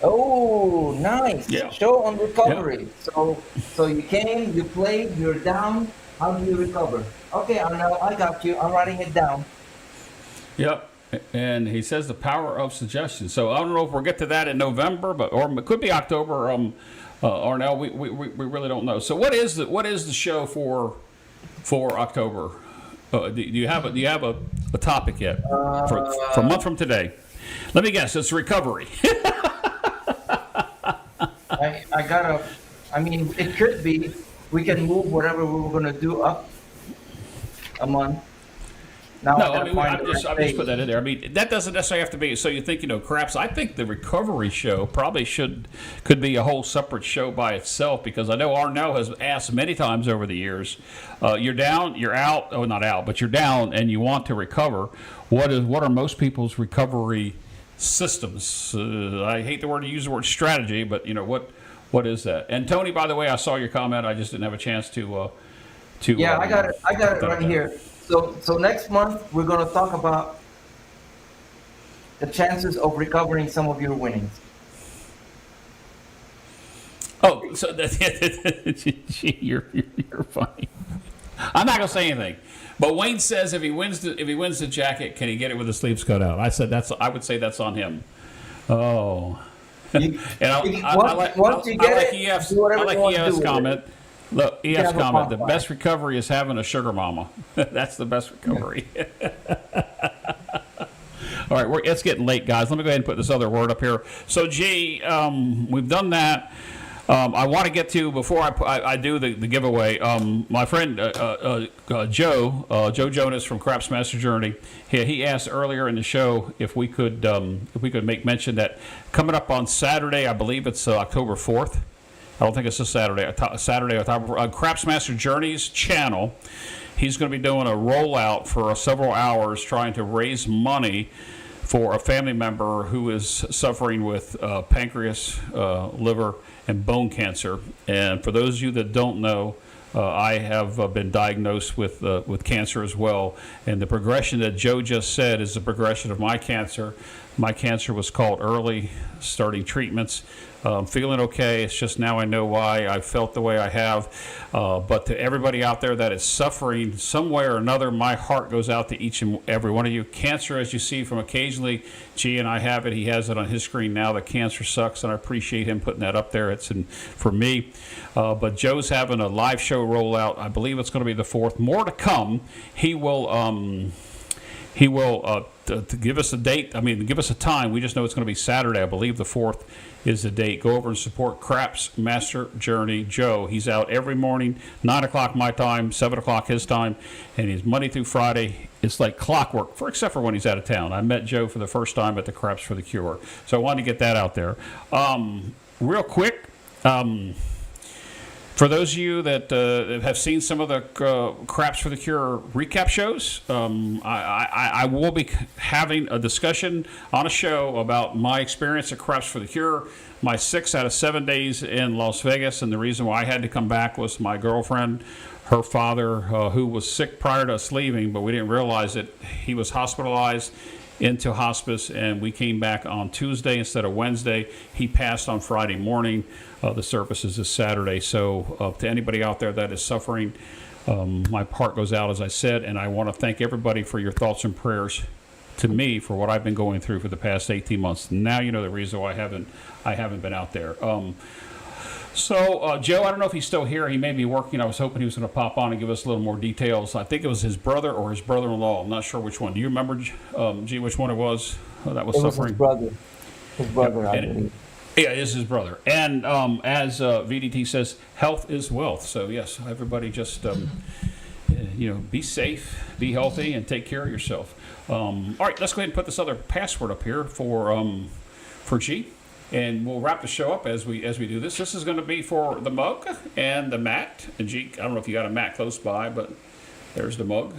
S2: oh, nice.
S1: Yeah.
S2: Show on
S1: Yeah.
S2: recovery. So you came, you played, you're down. How do you recover? Okay, I got you. I'm writing it down.
S1: Yep. And he says the power of suggestion. So I don't know if we'll get to that in November, or it could be October. Arnell, we really don't know. So what is the show for October? Do you have a topic yet for a month from today? Let me guess. It's recovery.
S2: I gotta. I mean, it could be. We can move whatever we were gonna do up a month. Now
S1: No,
S2: I
S1: I
S2: gotta
S1: mean,
S2: find
S1: I'm
S2: the
S1: just
S2: right
S1: put that
S2: page.
S1: in there. I mean, that doesn't necessarily have to be. So you think, craps. I think the recovery show probably could be a whole separate show by itself because I know Arnell has asked many times over the years, you're down, you're out. Oh, not out, but you're down, and you want to recover. What are most people's recovery systems? I hate to use the word strategy, but what is that? And Tony, by the way, I saw your comment. I just didn't have a chance to.
S2: Yeah, I got it. I got it
S1: put that
S2: right
S1: down.
S2: here. So next month we're gonna talk about the chances of recovering some of your winnings.
S1: Oh, so you're funny. I'm not gonna say anything, but Wayne says if he wins the jacket, can he get it with the sleeves cut out? I would say that's on him. Oh,
S2: You,
S1: and
S2: once you get it,
S1: EF's,
S2: do whatever
S1: I like
S2: you want to do
S1: EF's
S2: with
S1: comment.
S2: it.
S1: Look,
S2: You can
S1: EF's
S2: have a
S1: comment. The
S2: bonfire.
S1: best recovery is having a sugar mama. That's the best recovery. All right, it's getting late, guys. Let me go ahead and put this other word up here. So, G, we've done that. I want to get to, before I do the giveaway, my friend Joe Jonas from Craps Master Journey, he asked earlier in the show if we could make mention that coming up on Saturday, I believe it's October 4th. I don't think it's a Saturday. On Craps Master Journey's channel, he's going to be doing a rollout for several hours trying to raise money for a family member who is suffering with pancreas, liver, and bone cancer. And for those of you that don't know, I have been diagnosed with cancer as well. And the progression that Joe just said is the progression of my cancer. My cancer was caught early, starting treatments. Feeling okay. It's just now I know why I felt the way I have. But to everybody out there that is suffering some way or another, my heart goes out to each and every one of you. Cancer, as you see from occasionally, G and I have it. He has it on his screen now. The cancer sucks, and I appreciate him putting that up there. It's for me. But Joe's having a live show rollout. I believe it's going to be the 4th. More to come. He will to give us a date. I mean, give us a time. We just know it's going to be Saturday. I believe the 4th is the date. Go over and support Craps Master Journey Joe. He's out every morning, 9 o'clock my time, 7 o'clock his time, and he's Monday through Friday. It's like clockwork, except for when he's out of town. I met Joe for the first time at the Craps for the Cure. So I wanted to get that out there. Real quick, for those of you that have seen some of the Craps for the Cure recap shows, I will be having a discussion on a show about my experience at Craps for the Cure, my 6 out of 7 days in Las Vegas, and the reason why I had to come back was my girlfriend, her father, who was sick prior to us leaving, but we didn't realize it. He was hospitalized into hospice, and we came back on Tuesday instead of Wednesday. He passed on Friday morning. The service is this Saturday. So to anybody out there that is suffering, my heart goes out, as I said, and I want to thank everybody for your thoughts and prayers to me for what I've been going through for the past 18 months. Now you know the reason why I haven't been out there. So, Joe, I don't know if he's still here. He may be working. I was hoping he was going to pop on and give us a little more details. I think it was his brother or his brother-in-law. I'm not sure which one. Do you remember, G, which one it was that was suffering?
S2: His brother. His brother,
S1: Yep.
S2: I believe.
S1: Yeah, it is his brother. And as VDT says, health is wealth. So, yes, everybody just, be safe, be healthy, and take care of yourself. All right, let's go ahead and put this other password up here for G. And we'll wrap the show up as we do this. This is going to be for the mug and the mat. And G, I don't know if you got a mat close by, but there's the mug.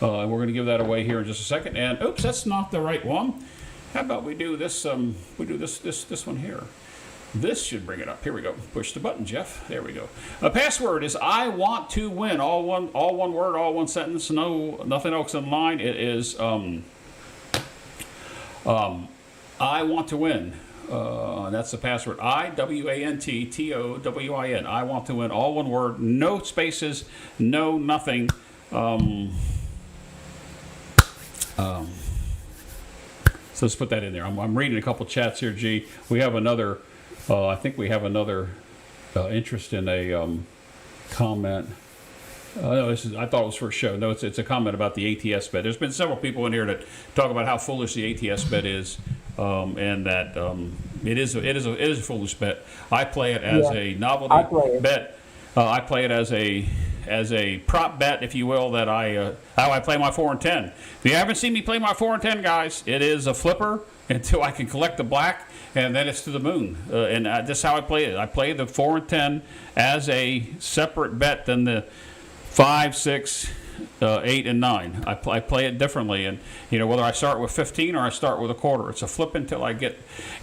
S1: And we're going to give that away here in just a second. And oops, that's not the right one. How about we do this? We do this one here. This should bring it up. Here we go. Push the button, Jeff. There we go. The password is I want to win. All one word, all one sentence. No, nothing else in line. It is I want to win. That's the password. IWANTTOWIN. I want to win. All one word. No spaces. No nothing. So let's put that in there. I'm reading a couple chats here, G. We have another. I think we have another interest in a comment. No, I thought it was for a show. No, it's a comment about the ATS bet. There's been several people in here that talk about how foolish the ATS bet is, and that it is a foolish bet. I play it as a novelty bet. I play it as a prop bet, if you will. That how I play my 4 and 10. If you haven't seen me play my 4 and 10, guys, it is a flipper until I can collect the black, and then it's to the moon. And that's how I play it. I play the 4 and 10 as a separate bet than the 5, 6, 8, and 9. I play it differently, and whether I start with 15 or I start with a quarter, it's a flip until I get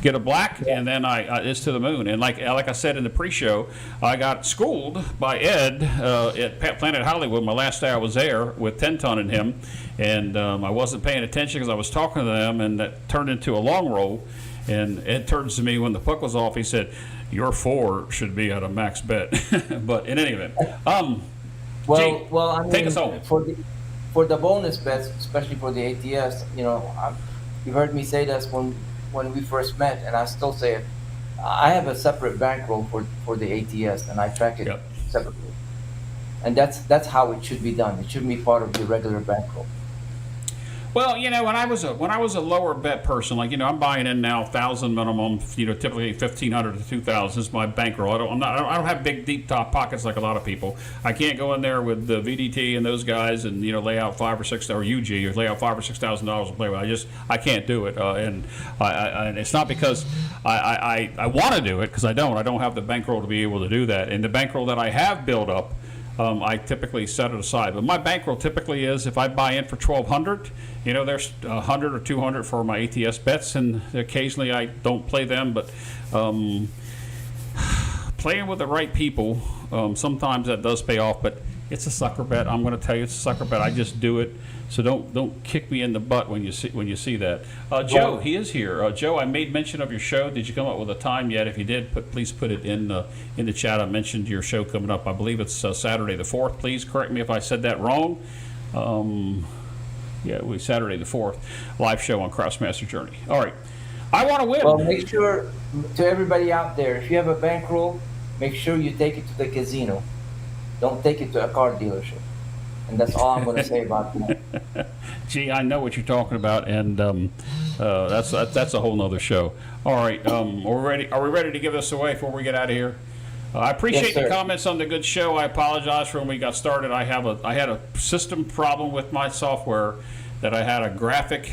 S1: a black, and then it's to the moon. And like I said in the pre-show, I got schooled by Ed at Planet Hollywood. My last day I was there with 10 ton and him, and I wasn't paying attention because I was talking to them, and that turned into a long roll. And Ed turns to me when the puck was off. He said, "Your 4 should be at a max bet." But in any event.
S2: Well, I mean,
S1: take us home.
S2: For the bonus bets, especially for the ATS, you've heard me say this when we first met, and I still say it. I have a separate bankroll for the ATS, and I track it separately. And that's how it should be done. It shouldn't be part of the regular bankroll.
S1: Well, when I was a lower bet person, I'm buying in now 1,000 minimum, typically 1,500 to 2,000 is my bankroll. I don't have big deep top pockets like a lot of people. I can't go in there with the VDT and those guys and lay out $5 or $6 or UG or lay out $5,000 or $6,000 to play with. I can't do it, and it's not because I want to do it, because I don't have the bankroll to be able to do that. And the bankroll that I have built up, I typically set it aside. But my bankroll typically is, if I buy in for 1,200, there's 100 or 200 for my ATS bets, and occasionally I don't play them. But playing with the right people, sometimes that does pay off. But it's a sucker bet. I'm going to tell you, it's a sucker bet. I just do it. So don't kick me in the butt when you see that. Joe, he is here. Joe, I made mention of your show. Did you come up with a time yet? If you did, please put it in the chat. I mentioned your show coming up. I believe it's Saturday the 4th. Please correct me if I said that wrong. Saturday the 4th, live show on Crossmaster Journey. All right. I want to win.
S2: Well, make sure, to everybody out there, if you have a bankroll, make sure you take it to the casino. Don't take it to a car dealership. And that's all I'm going to say about that.
S1: Gee, I know what you're talking about, and that's a whole nother show. All right, are we ready to give this away before we get out of here? I appreciate the comments on the good show. I apologize for when we got started. I had a system problem with my software, that I had a graphic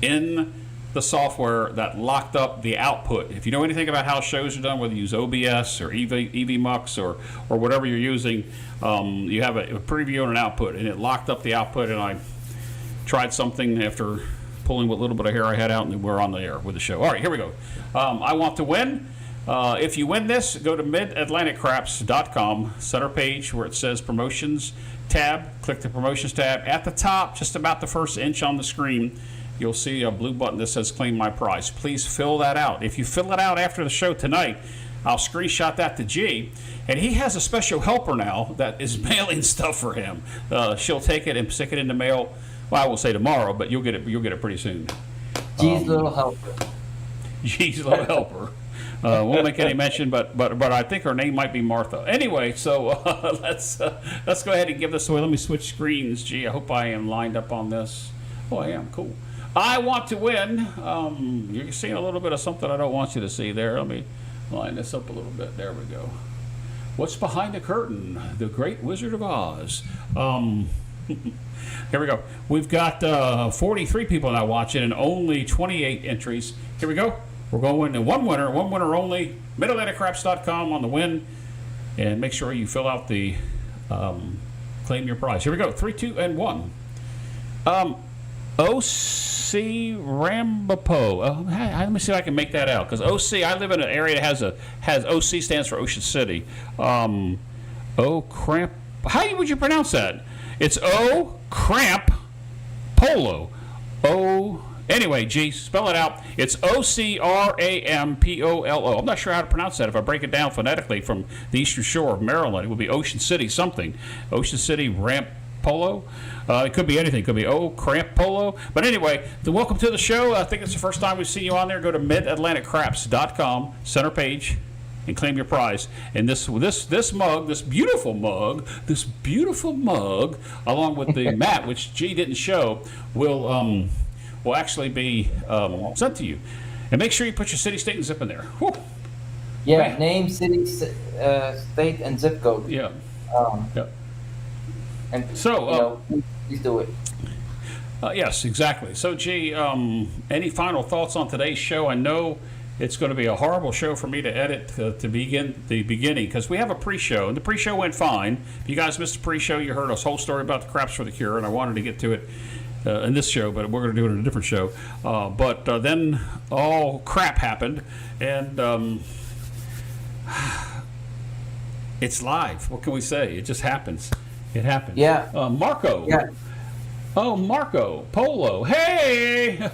S1: in the software that locked up the output. If you know anything about how shows are done, whether you use OBS or EVMux or whatever you're using, you have a preview and an output, and it locked up the output, and I tried something after pulling what little bit of hair I had out, and we're on the air with the show. All right, here we go. I want to win. If you win this, go to midatlanticcraps.com, center page where it says promotions tab. Click the promotions tab. At the top, just about the first inch on the screen, you'll see a blue button that says claim my prize. Please fill that out. If you fill it out after the show tonight, I'll screenshot that to G, and he has a special helper now that is mailing stuff for him. She'll take it and stick it in the mail Well, I will say tomorrow, but you'll get it. You'll get it pretty soon.
S2: G's little helper.
S1: G's little helper. Won't make any mention, but I think her name might be Martha. Anyway, so let's go ahead and give this away. Let me switch screens. Gee, I hope I am lined up on this. Oh, I am. Cool. I want to win. You're seeing a little bit of something I don't want you to see there. Let me line this up a little bit. There we go. What's behind the curtain? The Great Wizard of Oz. Here we go. We've got 43 people now watching and only 28 entries. Here we go. We're going to one winner only. midatlanticcraps.com on the win. And make sure you fill out the claim your prize. Here we go. 3, 2, and 1. OC Rambapo. Let me see if I can make that out. Because OC, I live in an area that has OC stands for Ocean City. Cramp. How would you pronounce that? It's Cramp Polo. Anyway, G, spell it out. It's OCRAMPOLO. I'm not sure how to pronounce that. If I break it down phonetically from the eastern shore of Maryland, it would be Ocean City something. Ocean City Ramp Polo. It could be anything. It could be Cramp Polo. But anyway, welcome to the show. I think it's the first time we've seen you on there. Go to midatlanticcraps.com, center page, and claim your prize. And this mug, this beautiful mug, along with the mat, which G didn't show, will actually be sent to you. And make sure you put your city, state, and zip in there. Whew.
S2: Yeah,
S1: Man.
S2: name, city, state, and zip code.
S1: Yeah. Yeah.
S2: And
S1: So,
S2: please do it.
S1: Yes, exactly. So, G, any final thoughts on today's show? I know it's going to be a horrible show for me to edit to begin the beginning because we have a pre-show, and the pre-show went fine. If you guys missed the pre-show, you heard us whole story about the craps for the cure, and I wanted to get to it in this show, but we're going to do it in a different show. But then all crap happened, and it's live. What can we say? It just happens. It happens.
S2: Yeah.
S1: Marco.
S2: Yeah.
S1: Oh, Marco Polo. Hey. OC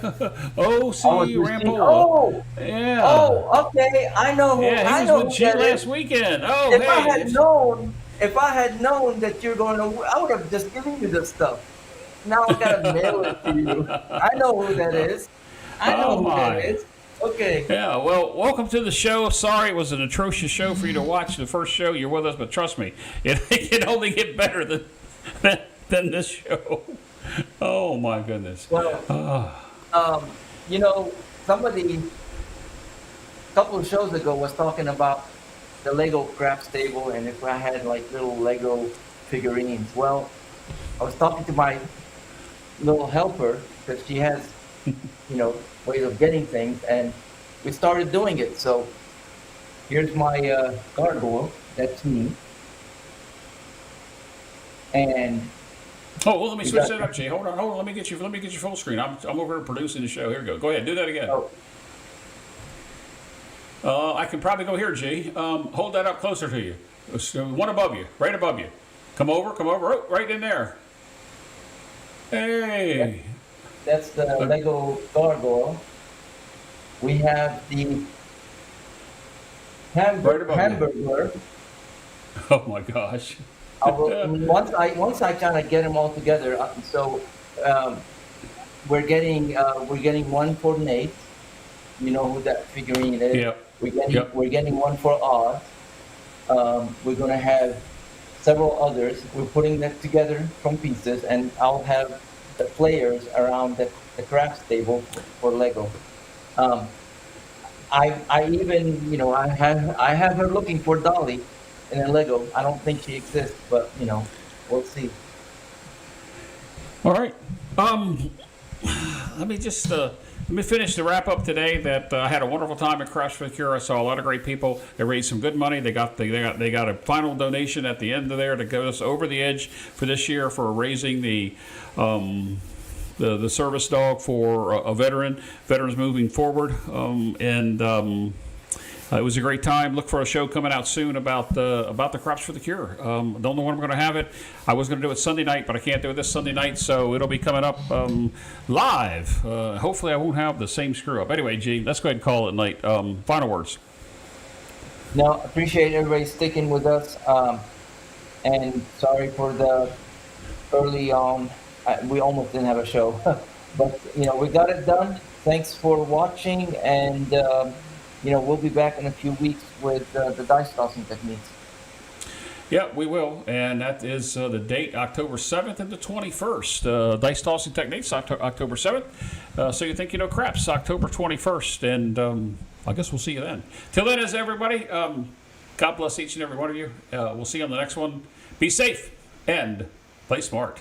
S1: Rampo.
S2: Oh.
S1: Yeah.
S2: Oh, okay. I know who.
S1: Yeah,
S2: I
S1: he
S2: know
S1: was with
S2: who
S1: G
S2: that
S1: last
S2: is.
S1: weekend. Oh,
S2: If
S1: hey.
S2: I had known that you're going to, I would have just given you this stuff. Now I gotta mail it to you. I know who that is. I know who that is. Okay.
S1: Yeah, well, welcome to the show. Sorry it was an atrocious show for you to watch the first show. You're with us, but trust me, it can only get better than this show. Oh, my goodness.
S2: Well, somebody a couple of shows ago was talking about the Lego craps table and if I had like little Lego figurines. Well, I was talking to my little helper because she has, ways of getting things, and we started doing it. So here's my gargoyle. That's me. And
S1: well, let me switch that up, Jay. Hold on. Let me get you full screen. I'm over here producing the show. Here we go. Go ahead, do that again. I can probably go here, G. Hold that up closer to you. One above you, right above you. Come over. Oh, right in there. Hey.
S2: That's the Lego gargoyle. We have the hamburger.
S1: Oh my gosh.
S2: Once I kind of get them all together, we're getting one for Nate. You know who that figurine is.
S1: Yep.
S2: We're getting one for Oz. We're gonna have several others. We're putting that together from pieces, and I'll have the players around the craps table for Lego. I even I have her looking for Dolly in a Lego. I don't think she exists, but we'll see.
S1: All right. Let me finish the wrap up today. That I had a wonderful time at Craps for the Cure. I saw a lot of great people. They raised some good money. They got a final donation at the end of there to get us over the edge for this year for raising the service dog for a veterans moving forward, it was a great time. Look for a show coming out soon about the Craps for the Cure. Don't know when I'm going to have it. I was going to do it Sunday night, but I can't do it this Sunday night, so it'll be coming up live. Hopefully I won't have the same screw up. Anyway, G, let's go ahead and call it night. Final words.
S2: No, appreciate everybody sticking with us, and sorry for the early on we almost didn't have a show, but we got it done. Thanks for watching, and we'll be back in a few weeks with the dice tossing techniques.
S1: Yeah, we will, and that is the date, October 7th and the 21st. Dice tossing techniques, October 7th. So you think you know craps, October 21st, and I guess we'll see you then. Till then, as everybody, God bless each and every one of you. We'll see you on the next one. Be safe and play smart.